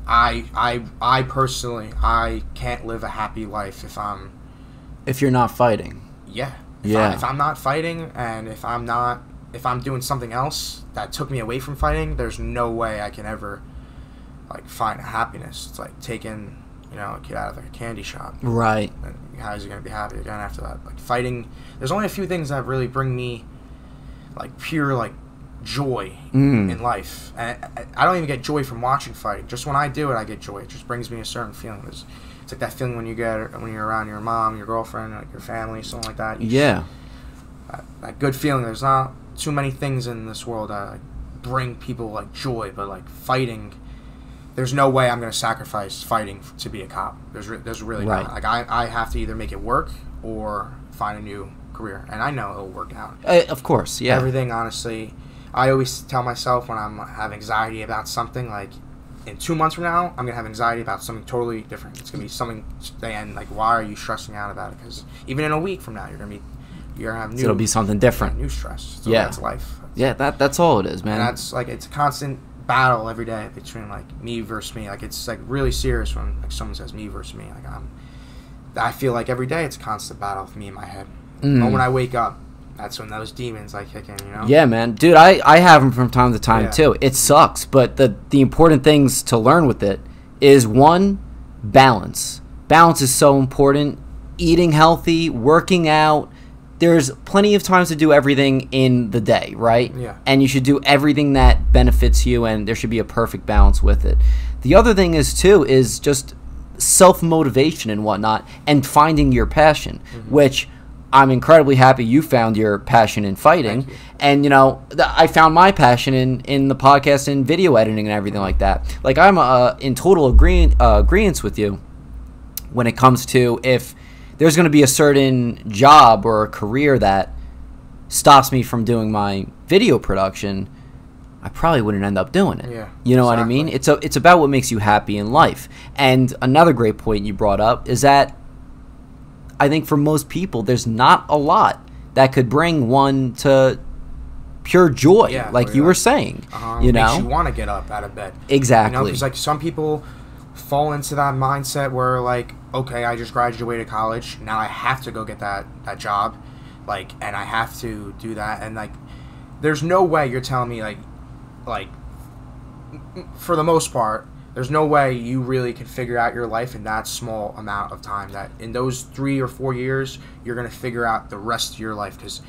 I personally, I can't live a happy life if you're not fighting. Yeah. If I'm not fighting, and if I'm doing something else that took me away from fighting, there's no way I can ever find happiness. It's like taking a kid out of a candy shop. Right. And how is he gonna be happy again after that? Fighting. There's only a few things that really bring me pure joy in life, and I don't even get joy from watching fighting. Just when I do it, I get joy. It just brings me a certain feeling. It's like that feeling when you're around your mom, your girlfriend, your family, something like that. That good feeling. There's not too many things in this world that bring people joy, but fighting. There's no way I'm going to sacrifice fighting to be a cop. There's really not. I have to either make it work or find a new career, and I know it'll work out. Of course, yeah. Everything, honestly, I always tell myself when I have anxiety about something, in 2 months from now, I'm gonna have anxiety about something totally different. It's gonna be something, and like, why are you stressing out about it? Because even in a week from now, you're gonna have new. So it'll be something different. New stress. So yeah, that's life. Yeah, that's all it is, man. And that's like, it's a constant battle every day between like me versus me. Like, it's like really serious when like someone says me versus me. Like, I feel like every day it's a constant battle with me in my head. The moment I wake up, that's when those demons like kick in, you know? Yeah, man. Dude, I have them from time to time too. It sucks, but the important things to learn with it is, one, balance. Balance is so important. Eating healthy, working out. There's plenty of times to do everything in the day, right? Yeah. And you should do everything that benefits you, and there should be a perfect balance with it. The other thing is just self-motivation and whatnot, and finding your passion, which I'm incredibly happy you found your passion in fighting. And, you know, I found my passion in the podcast and video editing and everything like that. Like, I'm in total agreeance with you when it comes to, if there's going to be a certain job or a career that stops me from doing my video production, I probably wouldn't end up doing it. Yeah, you know what I mean? It's about what makes you happy in life. And another great point you brought up is that I think for most people, there's not a lot that could bring one to pure joy, like you were saying. You know, makes you want to get up out of bed. Exactly. You know, because like some people fall into that mindset where like, okay, I just graduated college, now I have to go get that job, like, and I have to do that, and like, there's no way you're telling me like for the most part, there's no way you really can figure out your life in that small amount of time, that in those 3 or 4 years you're going to figure out the rest of your life, because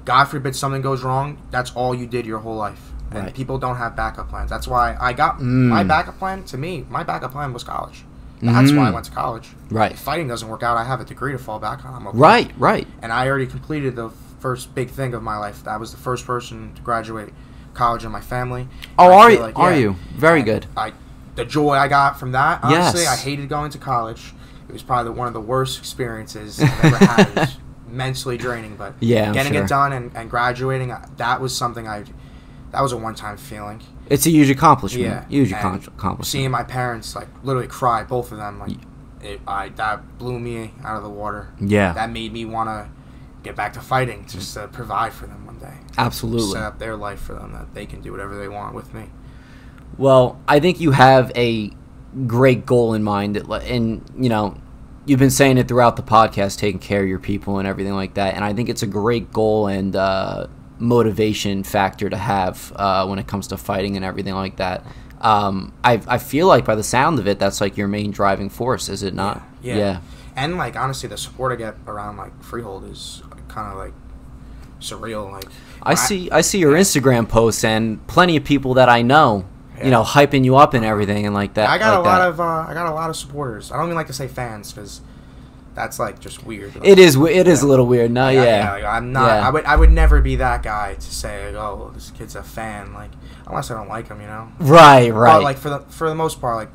God forbid something goes wrong, that's all you did your whole life. And people don't have backup plans. That's why I got my backup plan. To me, my backup plan was college. That's why I went to college. Right. If fighting doesn't work out, I have a degree to fall back on. I'm okay. Right. And I already completed the first big thing of my life. I was the first person to graduate college in my family. Oh, are you? Very good. The joy I got from that, honestly, I hated going to college. It was probably one of the worst experiences I've ever had. It was mentally draining, but getting it done and graduating, that was something that was a one-time feeling. It's a huge accomplishment. Yeah. Huge accomplishment. Seeing my parents, like, literally cry, both of them, like, that blew me out of the water. Yeah. That made me want to get back to fighting, just to provide for them one day. Absolutely. Set up their life for them, that they can do whatever they want with me. Well, I think you have a great goal in mind, and, you know, you've been saying it throughout the podcast, taking care of your people and everything like that, and I think it's a great goal and motivation factor to have when it comes to fighting and everything like that. I feel like by the sound of it, that's like your main driving force, is it not? Yeah. And like, honestly, the support I get around like Freehold is kind of like surreal. Like, I see your Instagram posts, and plenty of people that I know, you know, hyping you up and everything and like that. I got a lot of supporters. I don't even like to say fans, because that's like just weird. Like, it is a little weird. No, like, I'm not. I would never be that guy to say, like, oh, this kid's a fan. Like, unless I don't like him, you know. Right. But like for the most part, like,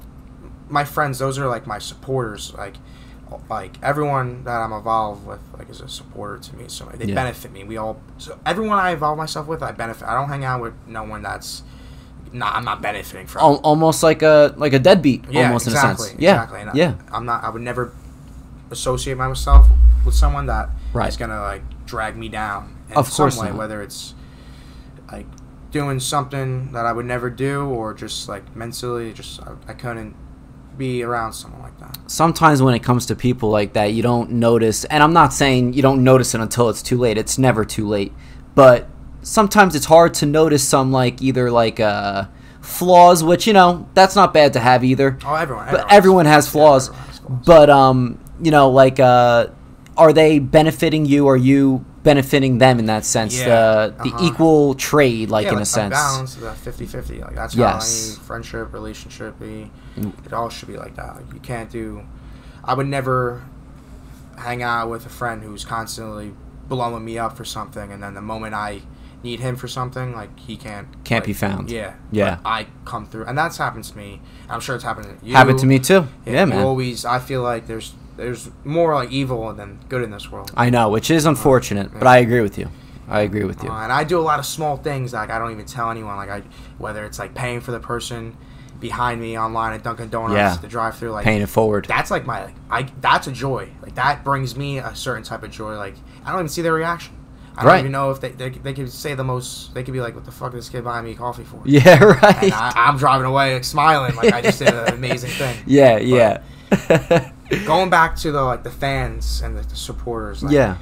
my friends, those are like my supporters. Like everyone that I'm involved with, like, is a supporter to me. So they benefit me. So everyone I involve myself with, I benefit. I don't hang out with no one that's. I'm not benefiting from. Almost like a deadbeat. Yeah, almost exactly, in a sense. Exactly. And I'm not. I would never associate myself with someone that is gonna like drag me down in some way, whether it's like doing something that I would never do, or just like mentally, I couldn't be around someone like that. Sometimes when it comes to people like that, you don't notice, and I'm not saying you don't notice it until it's too late. It's never too late, but sometimes it's hard to notice some either flaws, which, you know, that's not bad to have either. Oh, everyone has flaws. But you know, are they benefiting you? Are you benefiting them in that sense? The equal trade, in a sense. Balance, the 50-50. Like, that's how any friendship, relationship be. It all should be like that. Like, you can't do. I would never hang out with a friend who's constantly blowing me up for something, and then the moment I need him for something, like, he can't be found. Yeah. But I come through, and that's happened to me. I'm sure it's happened to you. Happened to me too. Yeah, man. I feel like there's more like evil than good in this world. I know, which is unfortunate, but I agree with you. And I do a lot of small things, like, I don't even tell anyone, like, whether it's like paying for the person behind me online at Dunkin' Donuts, Yeah. the drive-through, like Paying it forward. that's like that's a joy. Like that brings me a certain type of joy. Like I don't even see their reaction. I don't even know if they could say the most. They could be like, "What the fuck is this kid buying me coffee for?" Yeah, right. And I'm driving away like, smiling like I just did an amazing thing. Yeah, yeah. Going back to the fans and the supporters. Like, yeah.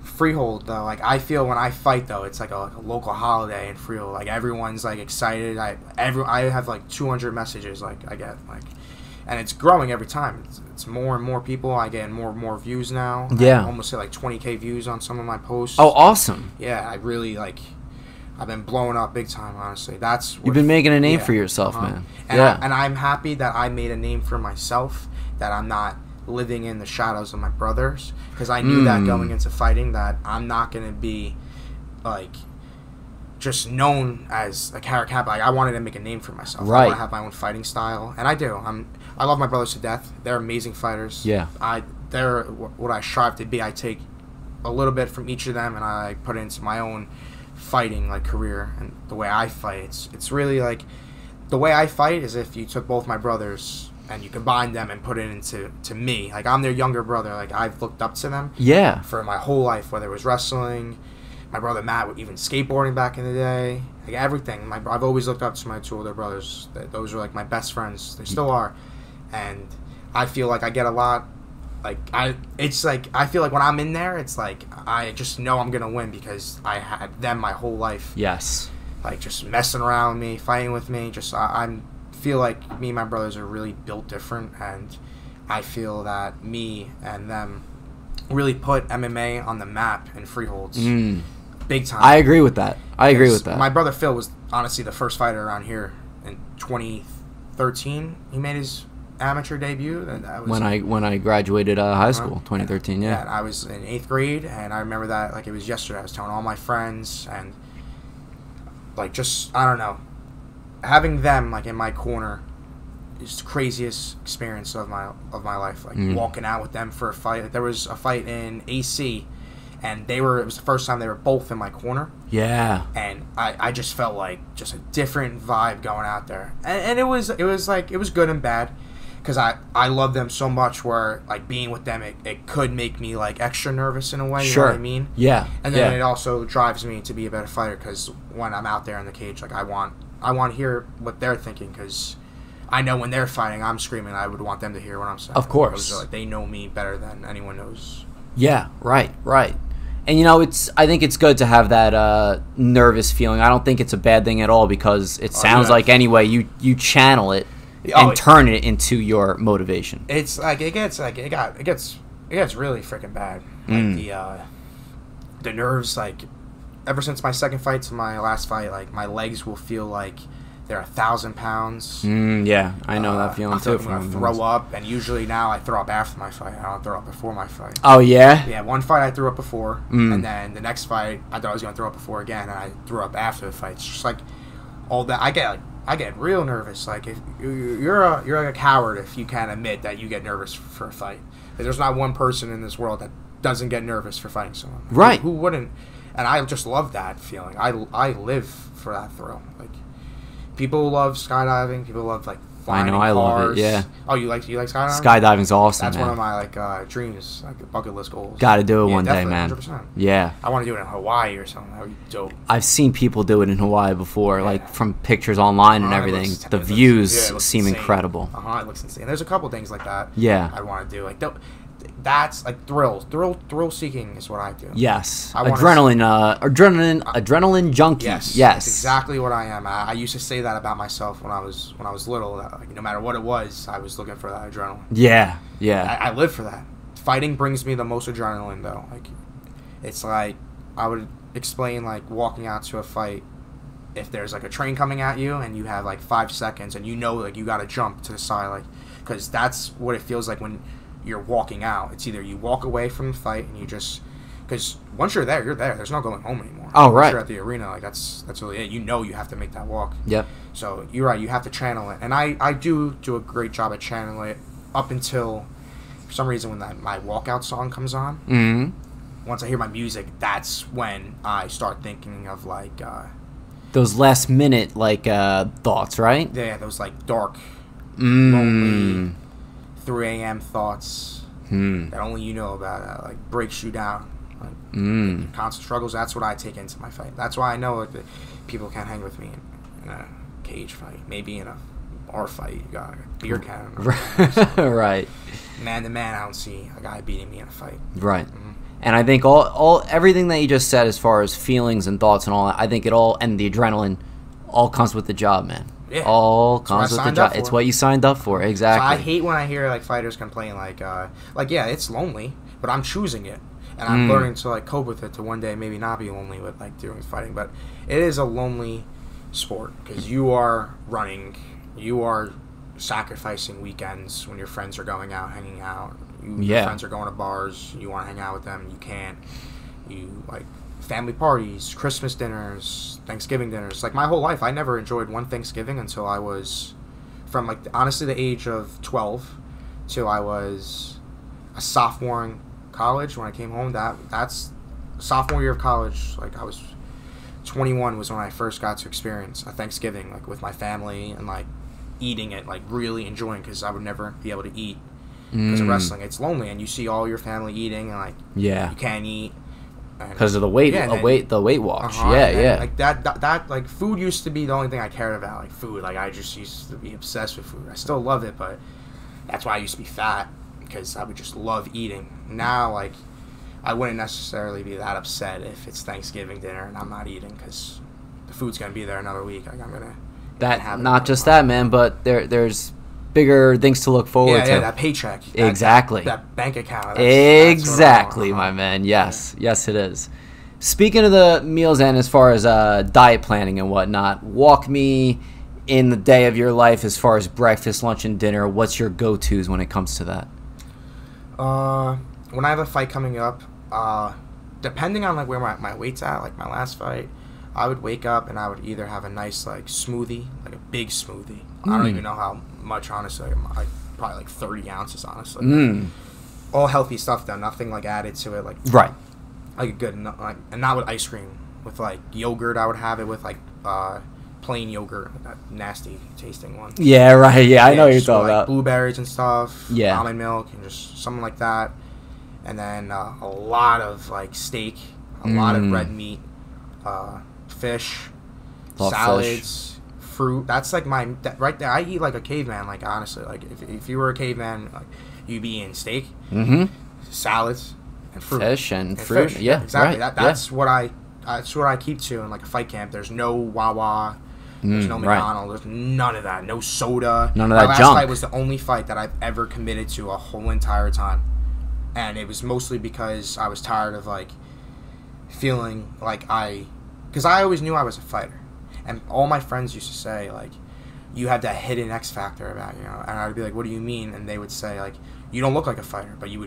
Freehold though, like I feel when I fight though, it's like a local holiday in Freehold. Like everyone's like excited. I have like 200 messages like I get like, and it's growing every time. It's more and more people. I get more and more views now. Yeah. I almost hit like 20K views on some of my posts. Oh, awesome. Yeah, I really like. I've been blowing up big time. Honestly, You've been making a name for yourself, man. And yeah. and I'm happy that I made a name for myself. That I'm not living in the shadows of my brothers, because I knew that going into fighting that I'm not going to be like just known as a Caracappa. Like I wanted to make a name for myself. Right. I want to have my own fighting style, and I do. I love my brothers to death. They're amazing fighters. Yeah. They're what I strive to be. I take a little bit from each of them and I put it into my own fighting like career and the way I fight. It's really like the way I fight is if you took both my brothers and you combine them and put it into me. Like I'm their younger brother. Like I've looked up to them. Yeah. For my whole life, whether it was wrestling, my brother Matt, even skateboarding back in the day, like everything. I've always looked up to my two older brothers. Those are like my best friends. They still are, and I feel like I get a lot. Like I feel like when I'm in there, it's like I just know I'm gonna win because I had them my whole life. Yes. Like just messing around with me, fighting with me. Just I feel like me and my brothers are really built different, and I feel that me and them really put MMA on the map in Freeholds. Big time. I agree with that. I agree with that. My brother Phil was honestly the first fighter around here in 2013. He made his amateur debut. And that was when I graduated high school, 2013. Yeah. I was in 8th grade, and I remember that like it was yesterday. I was telling all my friends, and like just I don't know, having them like in my corner is the craziest experience of my life. Like walking out with them for a fight. Like, there was a fight in AC. And it was the first time they were both in my corner. Yeah. And I just felt like just a different vibe going out there. And it was good and bad. Because I love them so much where, like, being with them, it could make me, like, extra nervous in a way. You know what I mean? Yeah. And then it also drives me to be a better fighter. Because when I'm out there in the cage, like, I want to hear what they're thinking. Because I know when they're fighting, I'm screaming. I would want them to hear what I'm saying. Of course. Because, like, they know me better than anyone knows. Yeah, right. And I think it's good to have that nervous feeling. I don't think it's a bad thing at all because it sounds like anyway you channel it and turn it into your motivation. It's like it gets really freaking bad. Like the nerves, like ever since my second fight to my last fight, like my legs will feel like they're 1,000 pounds. Yeah, I know that feeling too. I'm gonna throw up, and usually now I throw up after my fight. I don't throw up before my fight. Oh yeah. Yeah, one fight I threw up before, and then the next fight I thought I was gonna throw up before again, and I threw up after the fight. It's just like all that. I get real nervous. Like if you're a coward if you can't admit that you get nervous for a fight. There's not one person in this world that doesn't get nervous for fighting someone. Right. Who wouldn't? And I just love that feeling. I live for that thrill. Like. People love skydiving. People love like flying in cars. I love it. Yeah. Oh, you like skydiving? Skydiving's awesome. That's man. one of my like dreams, like bucket list goals. Got to do it one day, man. 100%. Yeah. I want to do it in Hawaii or something. That would be dope. I've seen people do it in Hawaii before, like from pictures online and everything. The views seem insane. Incredible. It looks insane. There's a couple things like that. Yeah. I want to do like. That's like thrill seeking is what I do. Yes, adrenaline junkie. Yes, that's exactly what I am. I used to say that about myself when I was little. That, like, no matter what it was, I was looking for that adrenaline. Yeah. I live for that. Fighting brings me the most adrenaline, though. Like, it's like I would explain like walking out to a fight. If there's like a train coming at you and you have like 5 seconds and you know like you got to jump to the side, like because that's what it feels like when you're walking out. It's either you walk away from the fight and you just because once you're there, there's no going home anymore. Oh, once right. you're at the arena, like that's really it. You know you have to make that walk. Yep. So you're right. You have to channel it, and I do a great job at channeling it up until for some reason when my walkout song comes on. Mm-hmm. Once I hear my music, that's when I start thinking of like Those last minute like thoughts, right? Yeah, those like dark, lonely, 3 a.m. thoughts that only you know about. That like breaks you down. Like, constant struggles. That's what I take into my fight. That's why I know like, that people can't hang with me in a cage fight. Maybe in a bar fight, you got a beer can. Right. Man to man, I don't see a guy beating me in a fight. Right. And I think all everything that you just said as far as feelings and thoughts and all that, I think it all, and the adrenaline, all comes with the job, man. Yeah. All comes with the job. It's what you signed up for. Exactly. So I hate when I hear like fighters complain like yeah, it's lonely, but I'm choosing it. And I'm learning to like cope with it to one day maybe not be lonely with like doing fighting. But it is a lonely sport because you are running, you are sacrificing weekends when your friends are going out, hanging out. Your friends are going to bars. You want to hang out with them, you can't. You like family parties, Christmas dinners, Thanksgiving dinners. Like my whole life, I never enjoyed one Thanksgiving until I was from like honestly the age of 12 till I was a sophomore in college when I came home. That's sophomore year of college. Like I was 21 was when I first got to experience a Thanksgiving like with my family and like eating it, like really enjoying because I would never be able to eat because of wrestling. It's lonely and you see all your family eating and like you can't eat because of the weight the weight watch. Like that like food used to be the only thing I cared about. Like food, like I just used to be obsessed with food. I still love it, but that's why I used to be fat because I would just love eating. Now like I wouldn't necessarily be that upset if it's Thanksgiving dinner and I'm not eating because the food's gonna be there another week. Like I'm gonna not just that, man, but there's bigger things to look forward to. Yeah, that paycheck. Exactly. That bank account. Exactly, my man. Yes, yes, it is. Speaking of the meals and as far as diet planning and whatnot, walk me in the day of your life as far as breakfast, lunch, and dinner. What's your go-tos when it comes to that? When I have a fight coming up, depending on like where my weight's at, like my last fight, I would wake up and I would either have a nice like smoothie, like a big smoothie. I don't even know how much, honestly. Like probably like 30 ounces, honestly. All healthy stuff though, nothing like added to it, like right, like a good like, and not with ice cream, with like yogurt. I would have it with like plain yogurt, that nasty tasting one. Yeah, right. Yeah, I know what you're talking about. Blueberries and stuff. Yeah, almond milk and just something like that, and then a lot of like steak, a lot of red meat, fish, salads, fruit. That's like right there. I eat like a caveman. Like honestly, like if you were a caveman, like, you'd be eating steak, salads, and fruit. Fish and fruit. Fish. Yeah, exactly. Right. That's what I keep to in like a fight camp. There's no Wawa. There's no McDonald's. There's none of that. No soda. None of that junk. My last fight was the only fight that I've ever committed to a whole entire time, and it was mostly because I was tired of like feeling like because I always knew I was a fighter, and all my friends used to say like, you have that hidden X factor about you, and I'd be like, what do you mean? And they would say like, you don't look like a fighter, but you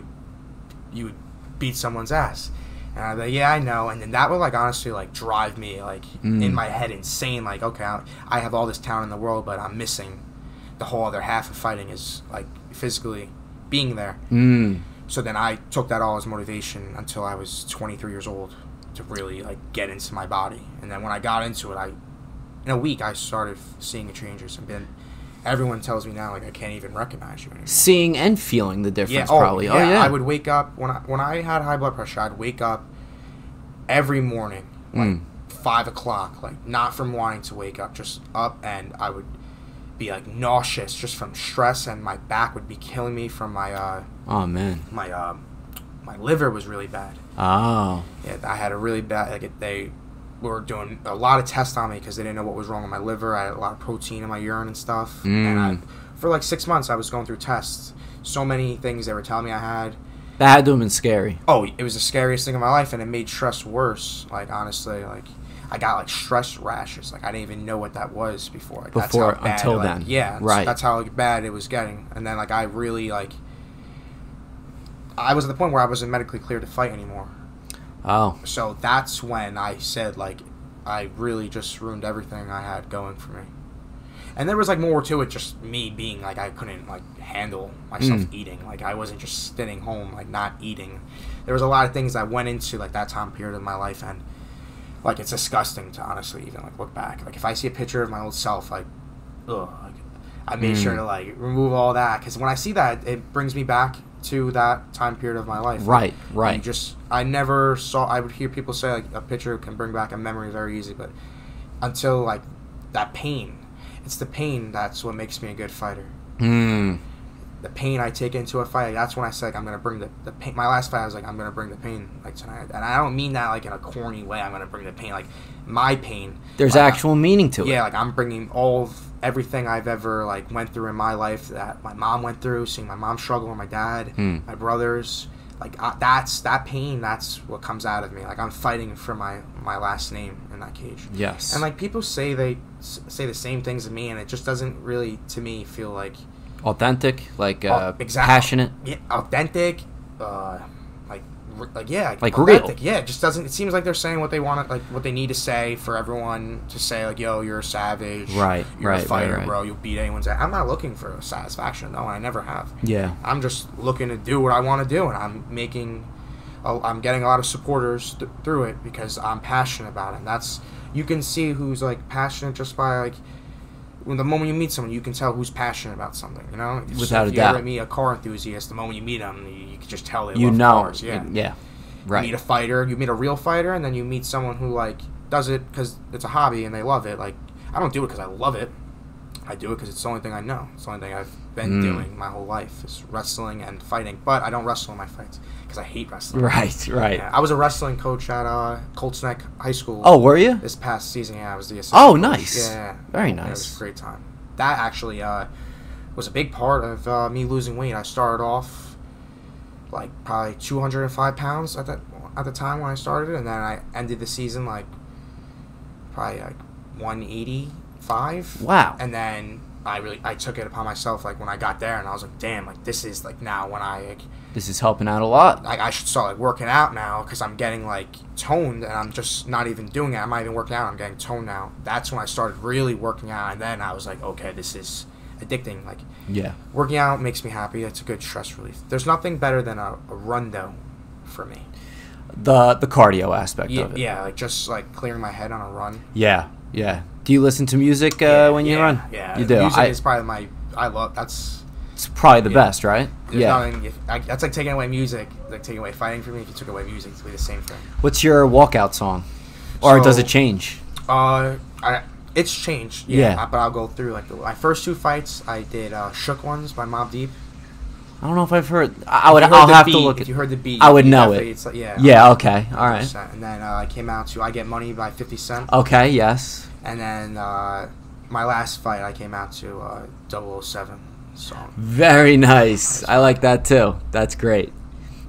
would beat someone's ass. And I'd be like, yeah, I know. And then that would like honestly like drive me like in my head insane. Like, okay, I have all this talent in the world, but I'm missing the whole other half of fighting is like physically being there. So then I took that all as motivation until I was 23 years old to really like get into my body. And then when I got into it, in a week I started seeing the changes. And then everyone tells me now like I can't even recognize you anymore. Seeing and feeling the difference, probably. Yeah. I would wake up when I had high blood pressure. I'd wake up every morning like 5 o'clock, like not from wanting to wake up, just up, and I would be like nauseous just from stress, and my back would be killing me from my my liver was really bad. Oh. Yeah, I had a really bad they were doing a lot of tests on me because they didn't know what was wrong with my liver. I had a lot of protein in my urine and stuff. And for like 6 months, I was going through tests. So many things they were telling me I had. That had to have been scary. Oh, it was the scariest thing in my life, and it made stress worse. Like, honestly, like, I got, like, stress rashes. Like, I didn't even know what that was before. Like, that's how bad until then. Yeah, right. That's how bad it was getting. And then, like, I really, like, I was at the point where I wasn't medically cleared to fight anymore. Oh. So that's when I said, like, I really just ruined everything I had going for me. And there was, like, more to it, just me being, like, I couldn't, like, handle myself eating. Like, I wasn't just sitting home, like, not eating. There was a lot of things that went into, like, that time period of my life. And like it's disgusting to honestly even like look back. Like if I see a picture of my old self, like, ugh, like, I made sure to like remove all that, because when I see that, it brings me back to that time period of my life. Right, right. And just I never saw. I would hear people say like a picture can bring back a memory very easy, but until like that pain, it's the pain that's what makes me a good fighter. The pain I take into a fight, that's when I say like, I'm gonna bring the pain. My last fight, I was like, I'm gonna bring the pain like tonight, and I don't mean that like in a corny way. I'm gonna bring the pain, like my pain. There's like, actual meaning to it. Yeah, like I'm bringing everything I've ever like went through in my life that my mom went through, seeing my mom struggle with my dad, my brothers. Like that's that pain. That's what comes out of me. Like I'm fighting for my last name in that cage. Yes. And like people say they say the same things to me, and it just doesn't really to me feel like authentic, like exactly. passionate. Yeah, authentic. Like real. authentic. Yeah, it just doesn't. It seems like they're saying what they want, like what they need to say for everyone to say, like, "Yo, you're a savage. Right, you're a fighter, right. bro. You'll beat anyone's ass." I'm not looking for satisfaction. No, I never have. Yeah. I'm just looking to do what I want to do, and I'm getting a lot of supporters through it because I'm passionate about it. And that's, you can see who's like passionate just by like. When the moment you meet someone, you can tell who's passionate about something. You know, without a doubt. If you ever meet a car enthusiast, the moment you meet them, you can just tell they love cars. Yeah, right. You meet a fighter, you meet a real fighter, and then you meet someone who like does it because it's a hobby and they love it. Like I don't do it because I love it. I do it because it's the only thing I know. It's the only thing I've been doing my whole life is wrestling and fighting. But I don't wrestle in my fights because I hate wrestling. Right. Yeah, I was a wrestling coach at Colts Neck High School. Oh, were you? This past season, yeah, I was the assistant. Oh, coach. nice. Yeah, very It nice. was a great time. That actually was a big part of me losing weight. I started off like probably 205 pounds at the time when I started, and then I ended the season like probably like 185. Wow. And then I took it upon myself like when I got there, and I was like, damn, like this is like now when this is helping out a lot. Like I should start like working out now because I'm getting like toned, and I'm just not even doing it. I'm not even working out. I'm getting toned now. That's when I started really working out, and then I was like, okay, this is addicting. Like, yeah, working out makes me happy. It's a good stress relief. There's nothing better than a run though, for me. The cardio aspect of it. Yeah, like just like clearing my head on a run. Yeah. Do you listen to music when you run? Yeah, you do. Music is probably that's. It's probably the best, right? There's nothing, that's like taking away music, like taking away fighting for me. If you took away music, it's be the same thing. What's your walkout song, or does it change? It's changed. But I'll go through like my first two fights. I did "Shook Ones" by Mobb Deep. I don't know if I've heard. I'll have to look. If you heard the beat, I would know it. It's like, Yeah. Okay. All right. And then I came out to "I Get Money" by 50 Cent. Okay. Yes. And then my last fight, I came out to 007 song. Very nice. I like that too. That's great.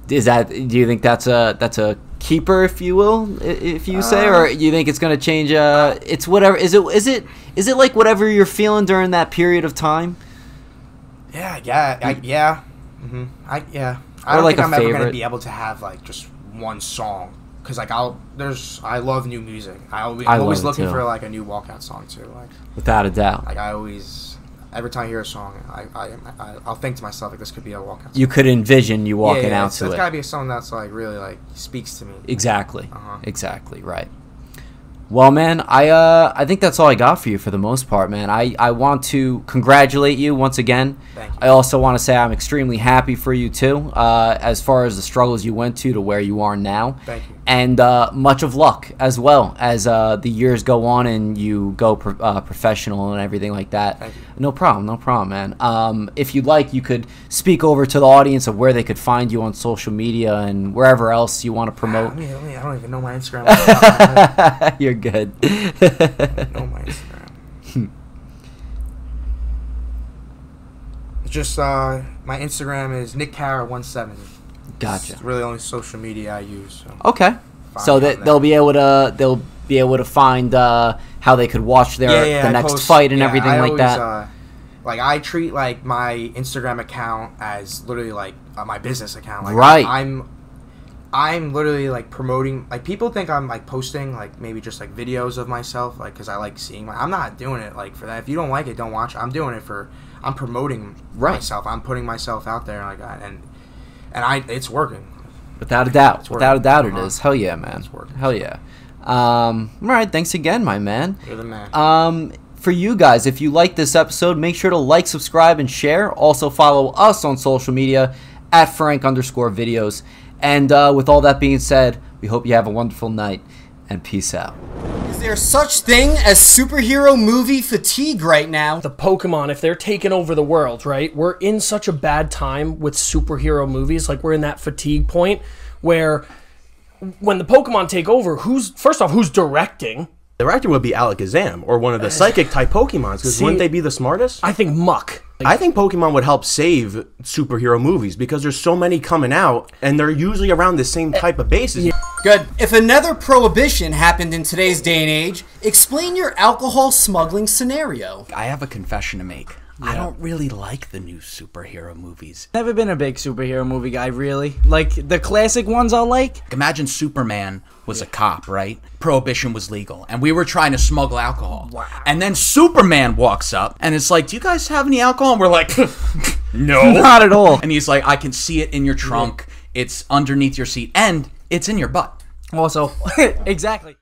Do you think that's a keeper, if you will, if you say, or you think it's going to change? It's whatever. Is it like whatever you're feeling during that period of time? Yeah. Mm-hmm. I don't think I'm ever going to be able to have like just one song, because like I love new music. I'm always looking for like a new walkout song too. Like without a doubt. Like every time I hear a song, I'll think to myself like this could be a walkout song. You could envision you walking out to it. It's gotta be a song that's like really like speaks to me. Exactly. Exactly. Right. Well, man, I think that's all I got for you for the most part, man. I want to congratulate you once again. Thank you. I also want to say I'm extremely happy for you too, as far as the struggles you went to where you are now. Thank you. And much of luck as well as the years go on and you go professional and everything like that. Thank you. No problem, man. If you'd like, you could speak over to the audience of where they could find you on social media and wherever else you want to promote. I don't even know my Instagram. You're good. I don't know my Instagram. Just my Instagram is Nick Caracappa 170. Gotcha. It's really the only social media I use. So okay. So that they'll be able to find how they could watch the next fight and everything like that. Like I treat like my Instagram account as literally like my business account. Like right. I'm literally like promoting. Like people think I'm like posting like maybe just like videos of myself, like because I like seeing. I'm not doing it like for that. If you don't like it, don't watch it. I'm doing it for. I'm promoting myself. I'm putting myself out there like that, and it's working. Without a doubt. Without a doubt, it is. Uh-huh. Hell yeah, man. It's working. Hell yeah. All right, thanks again, my man. You're the man. For you guys, if you like this episode, make sure to like, subscribe, and share. Also follow us on social media at Frank_videos. And with all that being said, we hope you have a wonderful night, and peace out. Is there such thing as superhero movie fatigue right now? The Pokemon, if they're taking over the world, right? We're in such a bad time with superhero movies. Like, we're in that fatigue point where when the Pokemon take over, first off, who's directing? The director would be Alakazam, or one of the psychic-type Pokemons, because wouldn't they be the smartest? I think Muck. I think Pokemon would help save superhero movies, because there's so many coming out, and they're usually around the same type of bases. Yeah. Good. If another prohibition happened in today's day and age, explain your alcohol smuggling scenario. I have a confession to make. Yeah. I don't really like the new superhero movies. Never been a big superhero movie guy, really. Like, the classic ones I'll like. Imagine Superman was a cop, right? Prohibition was legal, and we were trying to smuggle alcohol. Wow. And then Superman walks up, and it's like, do you guys have any alcohol? And we're like, no. Not at all. And he's like, I can see it in your trunk. It's underneath your seat, and it's in your butt. Also, exactly.